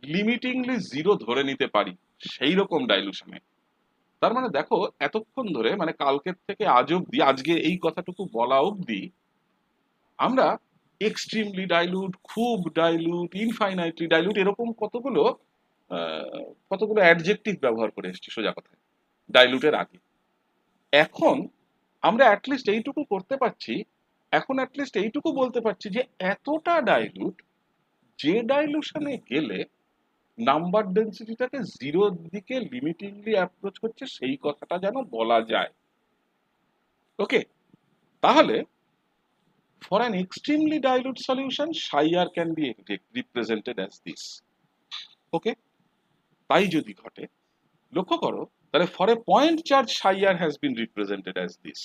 [SPEAKER 1] লিমিটিংলি জিরো ধরে নিতে পারি, সেই রকম ডাইলুশনে। তার মানে দেখো, এতক্ষণ ধরে মানে কালকের থেকে আজ অব্দি, আজকে এই কথাটুকু বলা অব্দি আমরা এক্সট্রিমলি ডাইলুট, খুব ডাইলুট, ইনফাইনাইটলি ডাইলুট, এরকম কতগুলো অ্যাডজেক্টিভ ব্যবহার করে এসেছি সোজা কথায় ডাইলুটের আগে। এখন আমরা অ্যাটলিস্ট এইটুকু করতে পারছি, এখন অ্যাটলিস্ট এইটুকু বলতে পারছি যে এতটা ডাইলুট যে ডাইলুশনে গেলে নাম্বার ডেন্সিটিটাকে জিরোর দিকে লিমিটিংলি অ্যাপ্রোচ করছে, সেই কথাটা যেন বলা যায়। ওকে, তাহলে for an extremely dilute solution psi r can be represented as this. ওকে, তাই যদি ঘটে, লক্ষ্য করো, তাহলে for a point charge psi r has been represented as this.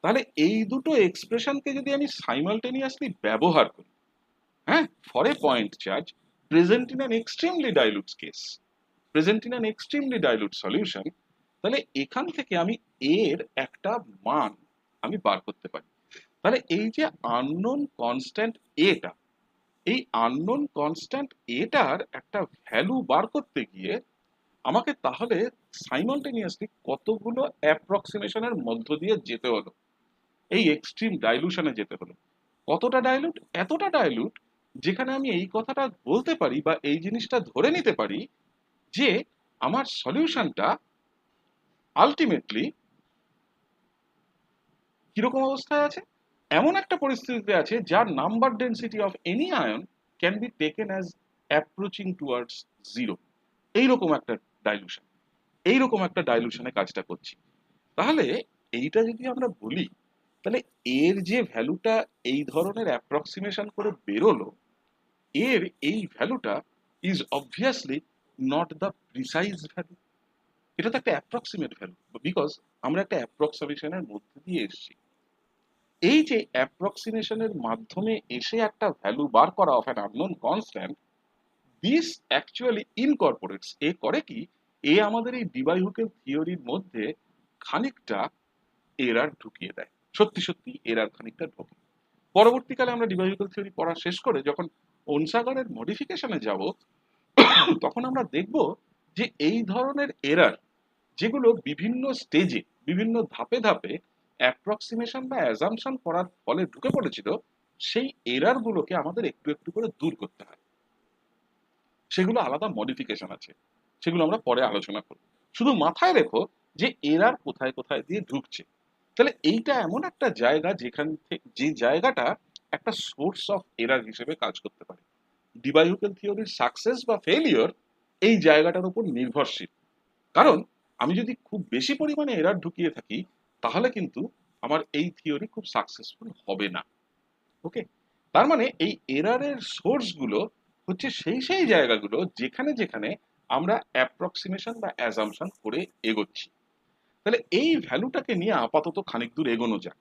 [SPEAKER 1] তাহলে এই দুটো এক্সপ্রেশনকে যদি আমি সাইমালটেনিয়াসলি ব্যবহার করি, হ্যাঁ, for a point charge present in an extremely dilute case, present in an extremely dilute solution, তাহলে এখান থেকে আমি এর একটা মান আমি বার করতে পারি। তাহলে এই যে আননোন কনস্ট্যান্ট এটা, এই আননোন কনস্ট্যান্ট এটার একটা ভ্যালু বার করতে গিয়ে আমাকে তাহলে সাইমালটেনিয়াসলি কতগুলো অ্যাপ্রক্সিমেশনের মধ্য দিয়ে যেতে হলো, এই এক্সট্রিম ডাইলুশনে যেতে হলো। কতটা ডাইলুট? এতটা ডাইলুট যেখানে আমি এই কথাটা বলতে পারি বা এই জিনিসটা ধরে নিতে পারি যে আমার সলিউশনটা আলটিমেটলি কিরকম অবস্থায় আছে? এমন একটা পরিস্থিতিতে আছে যার number density of any ion can be taken as approaching towards zero. এইরকম একটা ডাইলুশন, এইরকম একটা ডাইলুশনে কাজটা করছি। তাহলে এইটা যদি আমরা বলি, তাহলে এর যে ভ্যালুটা এই ধরনের অ্যাপ্রক্সিমেশন করে বেরোলো, এর এই ভ্যালুটা is obviously not the precise value. এটা তো একটা অ্যাপ্রক্সিমেট ভ্যালু, বিকজ আমরা একটা অ্যাপ্রক্সিমেশনের মধ্যে দিয়ে এসেছি। এই যে অ্যাপ্রক্সিমেশনের মাধ্যমে এসে একটা ভ্যালু বার করা of an unknown constant, this actually incorporates, A করে কি, এ আমাদের এই ডিবাই হুকের থিওরির মধ্যে খানিকটা এরার ঢুকিয়ে দেয়। সত্যি সত্যি এরার খানিকটা ঢোকে। পরবর্তীকালে আমরা ডিবাই হুকের থিওরি পড়া শেষ করে যখন ওনসাগারের মডিফিকেশনে যাব, তখন আমরা দেখব যে এই ধরনের এরার যেগুলো বিভিন্ন স্টেজে, বিভিন্ন ধাপে ধাপে অ্যাপ্রক্সিমেশন বা অ্যাজাম্পশন করার ফলে ঢুকে পড়েছিল, সেই এরার গুলোকে আমাদের একটু একটু করে দূর করতে হয়। সেগুলো আলাদা মডিফিকেশন আছে, সেগুলো আমরা পরে আলোচনা করব। শুধু মাথায় রেখো যে এরার কোথায় কোথায় দিয়ে ঢুকছে। তাহলে এইটা এমন একটা জায়গা যেখান থেকে, যে জায়গাটা একটা সোর্স অফ এরার হিসেবে কাজ করতে পারে। ডিবাই-হুকেল থিওরির সাকসেস বা ফেলিওর এই জায়গাটার উপর নির্ভরশীল। কারণ আমি যদি খুব বেশি পরিমাণে এরার ঢুকিয়ে থাকি, তাহলে কিন্তু আমার এই থিওরি খুব সাকসেসফুল হবে না। ওকে, তার মানে এই এরারের সোর্স গুলো হচ্ছে সেই সেই জায়গাগুলো যেখানে যেখানে আমরা অ্যাপ্রক্সিমেশন বা অ্যাজাম্পশন করে এগোচ্ছি। তাহলে এই ভ্যালুটাকে নিয়ে আপাতত খানিক দূর এগোনো যাক।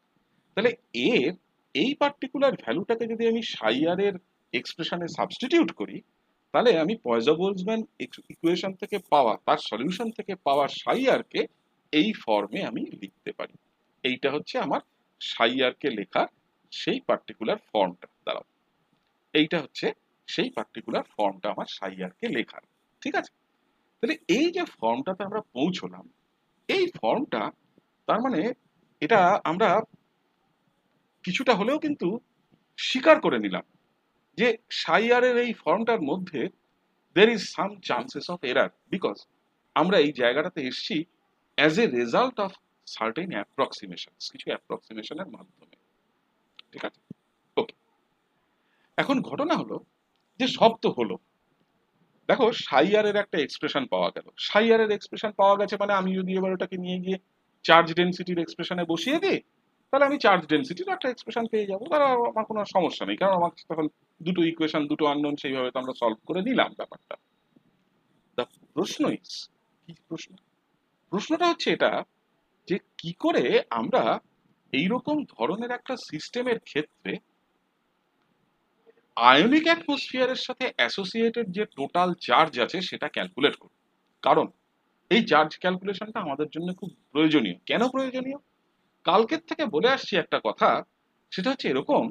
[SPEAKER 1] তাহলে এর এই পার্টিকুলার ভ্যালুটাকে যদি আমি সাইয়ারের এক্সপ্রেশনে সাবস্টিটিউট করি, তাহলে আমি পয়জো বোলজম্যান ইকুয়েশন থেকে পাওয়া, তার সলিউশন থেকে পাওয়া সাইয়ারকে এই ফর্মে আমি লিখতে পারি। এইটা হচ্ছে আমার সাইয়ারকে লেখার সেই পার্টিকুলার ফর্মটা। দাঁড়াও, এইটা হচ্ছে সেই পার্টিকুলার ফর্মটা আমার সাইয়ারকে লেখার। ঠিক আছে? তাহলে এই যে ফর্মটাতে আমরা পৌঁছলাম, এই ফর্মটা তার মানে এটা আমরা কিছুটা হলেও কিন্তু স্বীকার করে নিলাম যে সাইয়ারের এই ফর্মটার মধ্যে there is some chances of error, because আমরা এই জায়গাটাতে এসছি as a result of certain approximation, কিছু অ্যাপ্রক্সিমেশনের মাধ্যমে। ঠিক আছে? ওকে, এখন ঘটনা হলো যে সব তো হলো, দেখো সাইয়ারের একটা এক্সপ্রেশন পাওয়া গেল, সাইয়ারের এক্সপ্রেশন পাওয়া গেছে মানে আমি যদি এবার ওটাকে নিয়ে গিয়ে চার্জ ডেনসিটির এক্সপ্রেশনে বসিয়ে দিই, তাহলে আমি চার্জ ডেনসিটির একটা এক্সপ্রেশন পেয়ে যাবো। তাহলে আমার কোনো সমস্যা নেই, কারণ আমার তখন দুটো ইকুয়েশন, দুটো আননোন, সেইভাবে তো আমরা সলভ করে নিলাম ব্যাপারটা। দ্য প্রশ্ন ইজ, কি প্রশ্ন? প্রশ্নটা হচ্ছে এটা যে কি করে আমরা এইরকম ধরনের একটা সিস্টেমের ক্ষেত্রে আয়নিক অ্যাটমসফিয়ারের সাথে অ্যাসোসিয়েটেড যে টোটাল চার্জ আছে সেটা ক্যালকুলেট করব। কারণ এই চার্জ ক্যালকুলেশনটা আমাদের জন্য খুব প্রয়োজনীয়। কেন প্রয়োজনীয়? কালকের থেকে বলে আসছি একটা কথা, সেটা হচ্ছে এরকম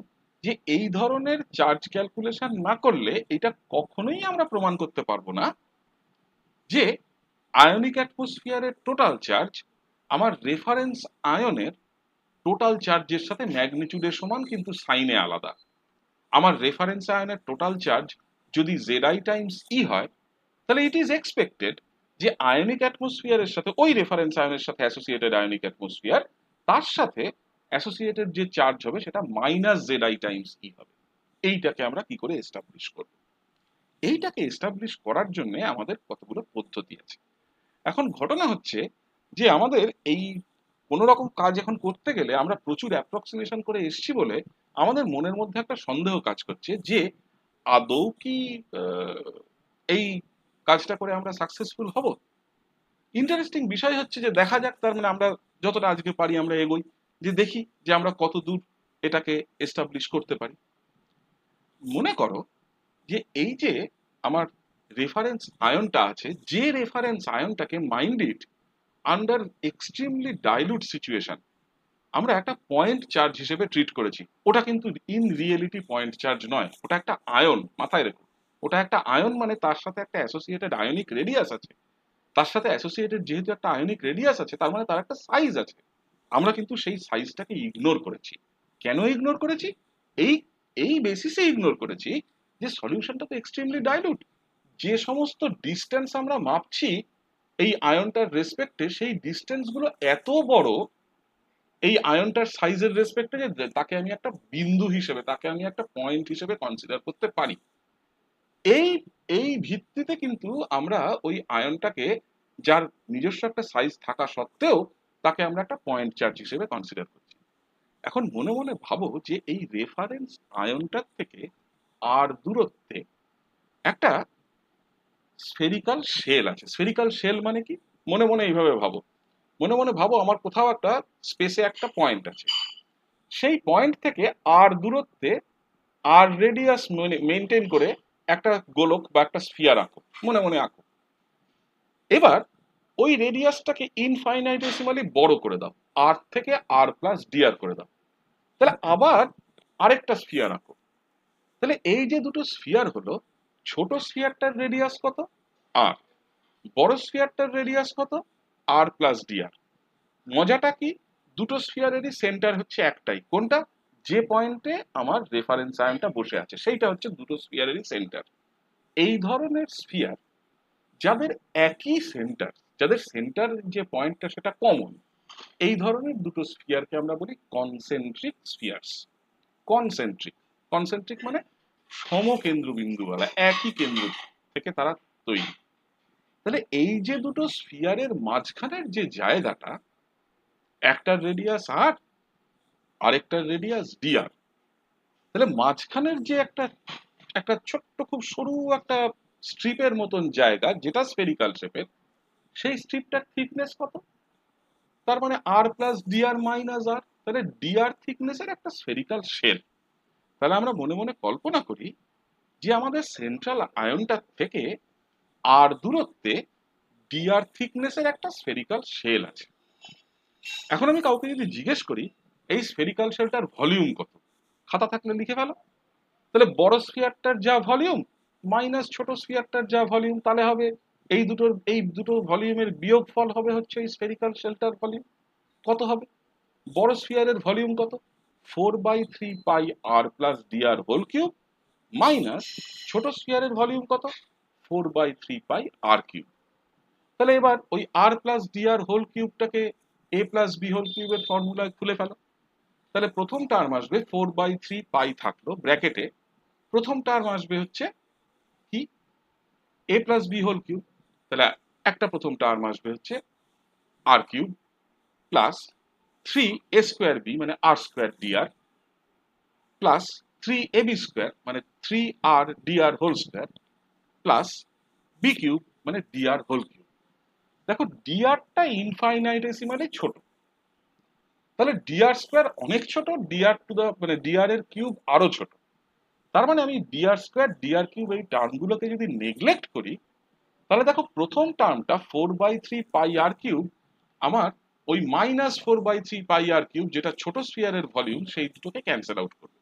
[SPEAKER 1] যে এই ধরনের চার্জ ক্যালকুলেশন না করলে এটা কখনোই আমরা প্রমাণ করতে পারবো না যে আয়নিক অ্যাটমসফিয়ারের টোটাল চার্জ আমার রেফারেন্স আয়নের টোটাল চার্জের সাথে ম্যাগনিটিউডের সমান কিন্তু সাইনে আলাদা। আমার রেফারেন্স আয়নের টোটাল চার্জ যদি জেড টাইমস ই হয়, তাহলে ইট ইজ এক্সপেক্টেড যে আয়নিক অ্যাটমসফিয়ারের সাথে ওই রেফারেন্স আয়নের সাথে অ্যাসোসিয়েটেড আয়নিক অ্যাটমসফিয়ার, তার সাথে অ্যাসোসিয়েটেড যে চার্জ হবে সেটা মাইনাস জেড টাইমস ই হবে। এইটাকে আমরা কি করে এস্টাবলিশ করব? এইটাকে এস্টাবলিশ করার জন্য আমাদের কতগুলো পদ্ধতি আছে। এখন ঘটনা হচ্ছে যে আমাদের এই কোনো রকম কাজ এখন করতে গেলে আমরা প্রচুর অ্যাপ্রক্সিমেশন করে এসছি বলে আমাদের মনের মধ্যে একটা সন্দেহ কাজ করছে যে আদৌ কি এই কাজটা করে আমরা সাকসেসফুল হব। ইন্টারেস্টিং বিষয় হচ্ছে যে দেখা যাক, তার মানে আমরা যতটা আজকে পারি আমরা এগোই, যে দেখি যে আমরা কত দূর এটাকে এস্টাবলিশ করতে পারি। মনে করো যে এই যে আমার রেফারেন্স আয়নটা আছে, যে রেফারেন্স আয়নটাকে mind it under extremely dilute situation আমরা একটা পয়েন্ট চার্জ হিসেবে ট্রিট করেছি। ওটা কিন্তু ইন রিয়েলিটি পয়েন্ট চার্জ নয়, ওটা একটা আয়ন, মাথায় রেখো। ওটা একটা আয়ন মানে তার সাথে একটা অ্যাসোসিয়েটেড আয়নিক রেডিয়াস আছে। তার সাথে অ্যাসোসিয়েটেড যেহেতু একটা আয়নিক রেডিয়াস আছে, তার মানে তার একটা সাইজ আছে। আমরা কিন্তু সেই সাইজটাকে ইগনোর করেছি। কেন ইগনোর করেছি? এই এই বেসিসে ইগনোর করেছি যে সলিউশনটা তো এক্সট্রিমলি ডাইলুট। যে সমস্ত ডিস্টেন্স আমরা মাপছি এই আয়নটার রেসপেক্টে, সেই ডিস্টেন্স গুলো এত বড় এই আয়নটার সাইজের রেসপেক্টে যে তাকে আমি একটা বিন্দু হিসেবে, তাকে আমি একটা পয়েন্ট হিসেবে কনসিডার করতে পারি। এই এই ভিত্তিতে কিন্তু আমরা ওই আয়নটাকে, যার নিজস্ব একটা সাইজ থাকা সত্ত্বেও, তাকে আমরা একটা পয়েন্ট চার্জ হিসেবে কনসিডার করছি। এখন মনে মনে ভাবো যে এই রেফারেন্স আয়নটার থেকে আর দূরত্বে একটা স্ফেরিক্যাল শেল আছে। স্ফেরিক্যাল শেল মানে কি? মনে মনে এইভাবে ভাবো, মনে মনে ভাবো আমার কোথাও একটা স্পেসে একটা পয়েন্ট আছে, সেই পয়েন্ট থেকে আর দূরত্বে আর রেডিয়াস মেনটেন করে একটা গোলক বা একটা স্ফিয়ার আঁকো, মনে মনে আঁকো। এবার ওই রেডিয়াসটাকে ইনফাইনাইটেসিমালি বড় করে দাও, আর থেকে আর প্লাস ডিআর করে দাও। তাহলে আবার আরেকটা স্ফিয়ার আঁকো। তাহলে এই যে দুটো স্ফিয়ার হলো, ছোট স্ফিয়ারটার রেডিয়াস কত? আর। বড় স্ফিয়ারটার রেডিয়াস কত? আর প্লাস ডিআর। মজাটা কি? দুটো স্ফিয়ারেরই সেন্টার হচ্ছে একটাই। কোনটা? যে পয়েন্টে আমার রেফারেন্স আয়নটা বসে আছে সেইটা হচ্ছে দুটো স্ফিয়ারেরই সেন্টার। এই ধরনের স্ফিয়ার যাদের একই সেন্টার, যাদের সেন্টার যে পয়েন্টটা সেটা কমন, এই ধরনের দুটো স্ফিয়ারকে আমরা বলি কনসেন্ট্রিক স্ফিয়ার্স। কনসেন্ট্রিক, কনসেন্ট্রিক মানে সমকেন্দ্রবিন্দুওয়ালা, একই কেন্দ্র থেকে তারা তৈরি। তাহলে এই যে দুটো স্ফিয়ারের মাঝখানের যে জায়গাটা, একটার রেডিয়াস আর, আরেকটার রেডিয়াস ডিআর, তাহলে মাঝখানের যে একটা একটা ছোট্ট খুব সরু একটা স্ট্রিপের মতন জায়গা যেটা স্ফেরিক্যাল শেপের, সেই স্ট্রিপটার থিকনেস কত? তার মানে আর প্লাস ডিআর মাইনাস আর, তাহলে ডিআর থিকনেসের একটা স্ফেরিক্যাল শেল। তাহলে আমরা মনে মনে কল্পনা করি যে আমাদের সেন্ট্রাল আয়নটা থেকে আর দূরত্বে ডিআর থিকনেসের একটা স্ফেরিক্যাল শেল আছে। এখন আমি কাউকে যদি জিজ্ঞেস করি এই স্ফেরিক্যাল শেলটার ভলিউম কত, খাতা থাকলে লিখে ফেলো। তাহলে বড় স্ফিয়ারটার যা ভলিউম মাইনাস ছোট স্ফিয়ারটার যা ভলিউম, তাহলে হবে এই দুটো ভলিউমের বিয়োগফল হবে হচ্ছে এই স্ফেরিক্যাল শেলটার ভলিউম। কত হবে? বড় স্ফিয়ারের ভলিউম কত? 4/3 pi r plus dr whole cube minus ছোট স্ফিয়ারের ভলিউম কত? 4/3 পাই আর কিউব। তাহলে এবার ওই আর প্লাস ডিআর হোল কিউবটাকে এ প্লাস বি হোল কিউবের ফর্মুলায় খুলে ফেলো। তাহলে প্রথম টার্ম আসবে 4/3 পাই থাকলো ব্র্যাকেটে, প্রথম টার্ম আসবে হচ্ছে কি a plus b whole cube, তাহলে একটা প্রথম টার্ম আসবে হচ্ছে r cube plus 3 a square b মানে r square dr plus 3 ab square মানে 3 r dr whole square plus b cube মানে ডিআর হোল কিউব। দেখো ডিআরটা ইনফাইনাইটেসিমালি ছোট, তাহলে ডিআর স্কোয়ার অনেক ছোট, ডিআর টু দা মানে ডিআর এর কিউব আরো ছোট। তার মানে আমি ডিআর স্কোয়ার ডিআর কিউব এই টার্মগুলোকে যদি নেগলেক্ট করি, তাহলে দেখো প্রথম টার্মটা 4/3 পাই আর কিউব আমার ওই -4/3 পাই আর কিউব যেটা ছোট স্ফিয়ারের ভলিউম সেই দুটোকে ক্যান্সেল আউট করবে।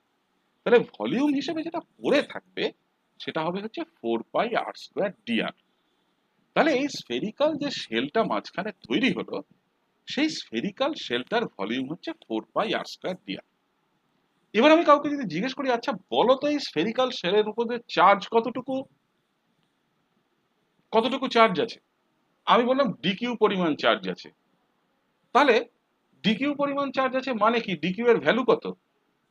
[SPEAKER 1] তাহলে ভলিউম হিসেবে যেটা পড়ে থাকবে সেটা হবে হচ্ছে 4 পাই আর স্কোয়ার ডিআর। তাহলে এই স্ফেরিক্যাল যে শেলটা মাঝখানে তৈরি হলো সেই স্ফেরিক্যাল শেলটার ভলিউম হচ্ছে 4 পাই আর স্কোয়ার ডিআর। এবার আমি কাউকে যদি জিজ্ঞেস করি আচ্ছা বলো তো এই স্ফেরিক্যাল শেলের উপরে চার্জ কতটুকু কতটুকু চার্জ আছে, আমি বললাম ডিকিউ পরিমাণ চার্জ আছে। তাহলে ডিকিউ পরিমাণ চার্জ আছে মানে কি, ডিকিউ এর ভ্যালু কত?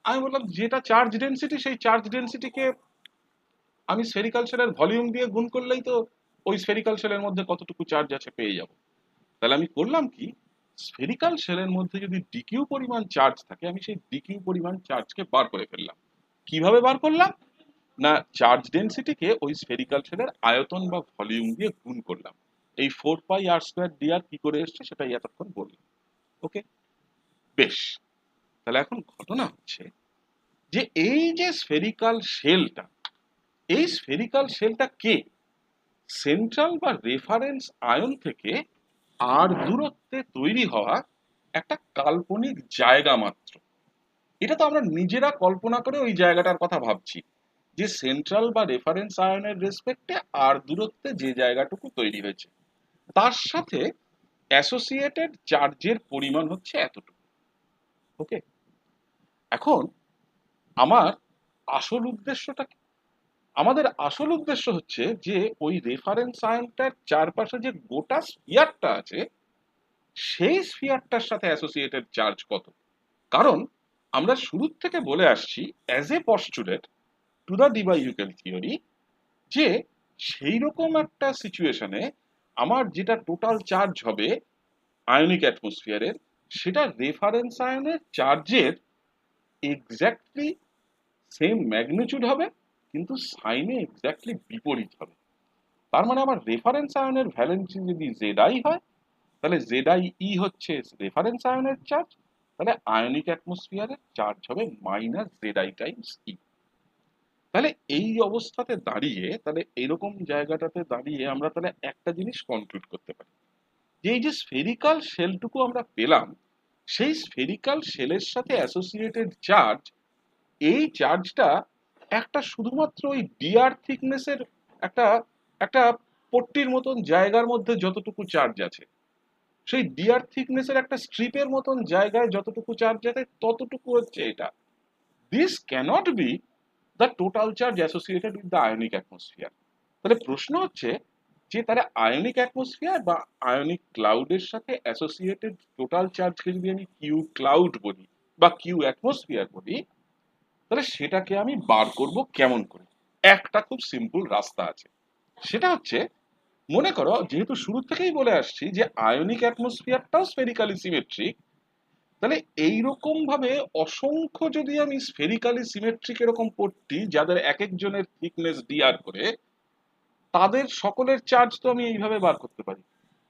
[SPEAKER 1] আমি বললাম যেটা চার্জ ডেনসিটি সেই চার্জ ডেনসিটিকে আমি স্ফেরিক্যাল শেলের ভলিউম দিয়ে গুণ করলেই তো ওই স্ফেরিক্যাল শেলের মধ্যে কতটুকু চার্জ আছে পেয়ে যাব। তাহলে আমি করলাম কি, স্ফেরিক্যাল শেলের মধ্যে যদি ডিকিউ পরিমাণ চার্জ থাকে আমি সেই ডিকিউ পরিমাণ চার্জকে বার করে ফেললাম। কিভাবে বার করলাম? না চার্জ ডেনসিটিকে ওই স্ফেরিক্যাল শেলের আয়তন বা ভলিউম দিয়ে গুণ করলাম। এই 4 পাই আর স্কোয়ার ডিআর কি করে এসছে সেটাই এতক্ষণ বললাম। ওকে, বেশ। তাহলে এখন ঘটনা হচ্ছে যে এই যে স্ফেরিক্যাল শেলটা, এই স্ফেরিক্যাল শেলটা কে সেন্ট্রাল বা রেফারেন্স আয়ন থেকে আর দূরত্বে তৈরি হওয়া একটা কাল্পনিক জায়গা মাত্র। এটা তো আমরা নিজেরা কল্পনা করে ওই জায়গাটার কথা ভাবছি যে সেন্ট্রাল বা রেফারেন্স আয়নের রেসপেক্টে আর দূরত্বে যে জায়গাটুকু তৈরি হয়েছে তার সাথে অ্যাসোসিয়েটেড চার্জের পরিমাণ হচ্ছে এতটুকু। ওকে, এখন আমার আসল উদ্দেশ্যটা কি? আমাদের আসল উদ্দেশ্য হচ্ছে যে ওই রেফারেন্স আয়নটার চারপাশে যে গোটা স্ফিয়ারটা আছে সেই স্ফিয়ারটার সাথে অ্যাসোসিয়েটেড চার্জ কত। কারণ আমরা শুরুর থেকে বলে আসছি as a postulate to the Debye Hückel theory যে সেই রকম একটা সিচুয়েশনে আমার যেটা টোটাল চার্জ হবে আয়নিক অ্যাটমসফিয়ারের সেটা রেফারেন্স আয়নের চার্জের এক্স্যাক্টলি সেম ম্যাগনিটিউড হবে কিন্তু সাইনে এক্স্যাক্টলি বিপরীত হবে। তার মানে আমার রেফারেন্স আয়নের ভ্যালেন্সি যদি জেড হয় তাহলে জেড হচ্ছে রেফারেন্স আয়নের চার্জ, তাহলে আয়নিক অ্যাটমসফিয়ারের চার্জ হবে -Zi টাইমস ই। তাহলে এই অবস্থাতে দাঁড়িয়ে তাহলে এরকম জায়গাটাতে দাঁড়িয়ে আমরা তাহলে একটা জিনিস কনক্লুড করতে পারি যে এই যে স্ফেরিক্যাল শেলটুকু আমরা পেলাম সেই স্ফেরিক্যাল শেলের সাথে অ্যাসোসিয়েটেড চার্জ, এই চার্জটা একটা শুধুমাত্র ওই ডিআর থিকনেসের একটা একটা পট্টির মতন জায়গার মধ্যে যতটুকু চার্জ আছে, সেই ডিআর থিকনেসের একটা স্ট্রিপের মতন জায়গায় যতটুকু চার্জ আছে ততটুকু হচ্ছে এটা। This cannot be the total charge associated with the ionic atmosphere. তাহলে প্রশ্ন হচ্ছে যে তাহলে আয়নিক অ্যাটমসফিয়ার বা আয়নিক ক্লাউডের সাথে অ্যাসোসিয়েটেড টোটাল চার্জকে যদি আমি কিউ ক্লাউড বলি বা কিউ অ্যাটমসফিয়ার বলি তাহলে সেটাকে আমি বার করব কেমন করে? একটা খুব সিম্পল রাস্তা আছে, সেটা হচ্ছে মনে করো যেহেতু শুরু থেকেই বলে আসছি যে আয়নিক অ্যাটমসফিয়ারটাও স্ফেরিক্যালি সিমেট্রিক, তাহলে এইরকম ভাবে অসংখ্য যদি আমি স্ফেরিক্যালি সিমেট্রিক এরকম পট্টি যাদের এক একজনের থিকনেস ডিআর করে তাদের সকলের চার্জ তো আমি এইভাবে বার করতে পারি।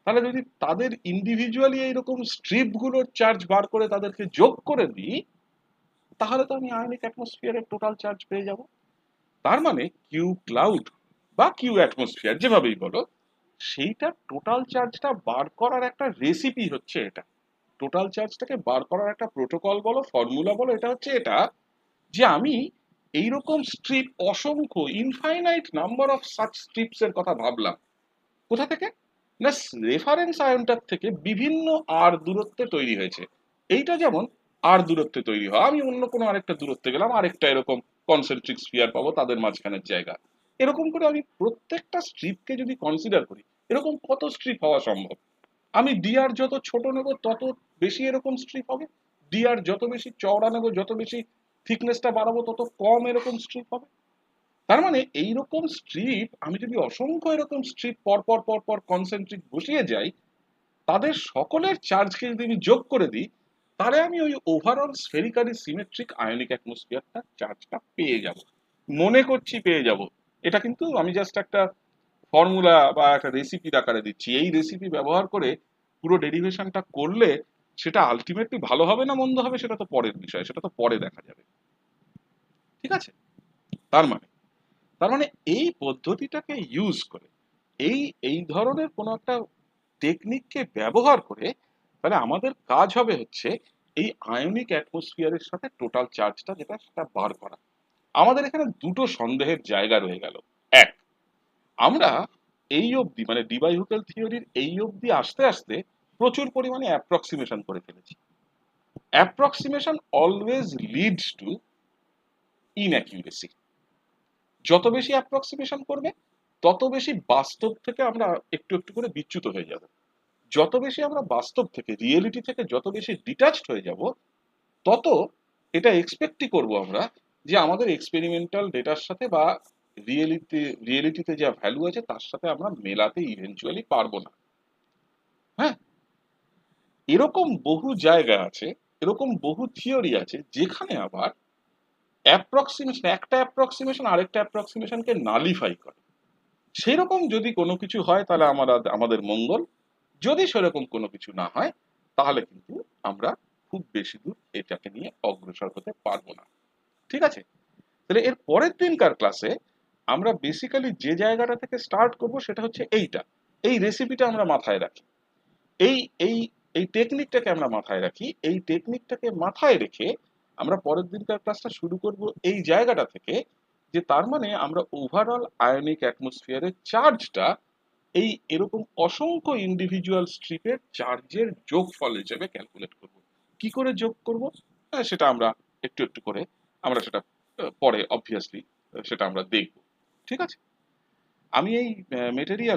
[SPEAKER 1] তাহলে যদি তাদের ইন্ডিভিজুয়ালি এইরকম স্ট্রিপগুলোর চার্জ বার করে তাদেরকে যোগ করে দিই, তাহলে তো আমি আয়নিক অ্যাটমসফিয়ারের টোটাল চার্জ পেয়ে যাব। তার মানে কিউ ক্লাউড বা কিউ অ্যাটমসফিয়ার যেভাবেই বলো, সেইটা টোটাল চার্জটা বার করার একটা রেসিপি হচ্ছে এটা। টোটাল চার্জটাকে বার করার একটা প্রোটোকল বলো, ফর্মুলা বলো, এটা হচ্ছে এটা, যে আমি এইরকম স্ট্রিপ অসংখ্য infinite number of such strips এর কথা ভাবলাম। কোথা থেকে? না, রেফারেন্স আয়নটার থেকে বিভিন্ন আর দূরত্বে তৈরি হয়েছে। এইটা যেমন আর দূরত্বে তৈরি হয়, আমি অন্য কোনো আরেকটা দূরত্বে গেলাম, আরেকটা এরকম কনসেন্ট্রিক স্ফিয়ার পাবো, তাদের মাঝখানের জায়গা। এরকম করে আমি প্রত্যেকটা স্ট্রিপকে যদি কনসিডার করি, এরকম কত স্ট্রিপ হওয়া সম্ভব? আমি ডিআর যত ছোট নেব তত বেশি এরকম স্ট্রিপ হবে, ডিআর যত বেশি চওড়া নেব, যত বেশি থিকনেসটা বাড়াবো, তত কম এরকম স্ট্রিপ হবে। তার মানে এইরকম স্ট্রিপ, আমি যদি অসংখ্য এরকম স্ট্রিপ পর পর পর পর কনসেন্ট্রিক বসিয়ে যাই, তাদের সকলের চার্জকে যদি আমি যোগ করে দিই, তাহলে আমি ওই ওভারঅল স্ফেরিক্যালি সিমেট্রিক আয়নিক অ্যাটমসফিয়ারটা চার্জটা পেয়ে যাব, মনে করছি পেয়ে যাব। এটা কিন্তু আমি জাস্ট একটা ফর্মুলা বা একটা রেসিপির আকারে দিচ্ছি। এই রেসিপি ব্যবহার করে পুরো ডেরিভেশনটা করলে সেটা আলটিমেটলি ভালো হবে না মন্দ হবে সেটা তো পরের বিষয়, সেটা তো পরে দেখা যাবে। ঠিক আছে? তার মানে তার মানে এই পদ্ধতিটাকে ইউজ করে, এই এই ধরনের কোনো একটা টেকনিককে ব্যবহার করে, তাহলে আমাদের কাজ হবে হচ্ছে এই আয়নিক অ্যাটমসফিয়ারের সাথে টোটাল চার্জটা যেটা সেটা বার করা। আমাদের এখানে দুটো সন্দেহের জায়গা রয়ে গেল। এক, আমরা এই অবধি মানে ডিবাই হুকেল থিওরির এই অবধি আসতে আসতে প্রচুর পরিমাণে অ্যাপ্রক্সিমেশন করে ফেলেছি। Approximation always leads to inaccuracy. যত বেশি অ্যাপ্রক্সিমেশন করবে, তত বেশি বাস্তব থেকে আমরা একটু একটু করে বিচ্যুত হয়ে যাব। যত বেশি আমরা বাস্তব থেকে, রিয়েলিটি থেকে যত বেশি ডিটাচড হয়ে যাব, তত এটা এক্সপেক্টই করব আমরা যে আমাদের এক্সপেরিমেন্টাল ডেটার সাথে বা রিয়েলিটিতে যা ভ্যালু আছে তার সাথে আমরা মেলাতে ইভেনচুয়ালি পারবো না। হ্যাঁ, এরকম বহু জায়গা আছে, এরকম বহু থিওরি আছে যেখানে আবার অ্যাপ্রক্সিমেশন, একটা অ্যাপ্রক্সিমেশন আরেকটা অ্যাপ্রক্সিমেশনকে নালিফাই করে। সেরকম যদি কোনো কিছু হয় তাহলে আমাদের মঙ্গল, যদি সেরকম কোনো কিছু না হয় তাহলে কিন্তু আমরা খুব বেশি দূর এটাকে নিয়ে অগ্রসর হতে পারবো না। ঠিক আছে? তাহলে এর পরের দিনকার ক্লাসে আমরা বেসিক্যালি যে জায়গাটা থেকে স্টার্ট করব সেটা হচ্ছে এইটা, এই রেসিপিটা আমরা মাথায় রাখি, এই এই এই টেকনিকটাকে আমরা মাথায় রাখি, এই টেকনিকটাকে মাথায় রেখে আমরা পরের দিনকার ক্লাসটা শুরু করব এই জায়গাটা থেকে, যে তার মানে আমরা ওভারঅল আয়নিক অ্যাটমসফিয়ারের চার্জটা এই এরকম অসংখ্য ইন্ডিভিজুয়াল স্ট্রিপের চার্জের যোগফল হিসেবে ক্যালকুলেট করব। কি করে যোগ করব? সেটা আমরা একটু একটু করে আমরা সেটা পরে অবভিয়াসলি সেটা আমরা দেখব। ঠিক আছে? আমি এই মেটেরিয়াল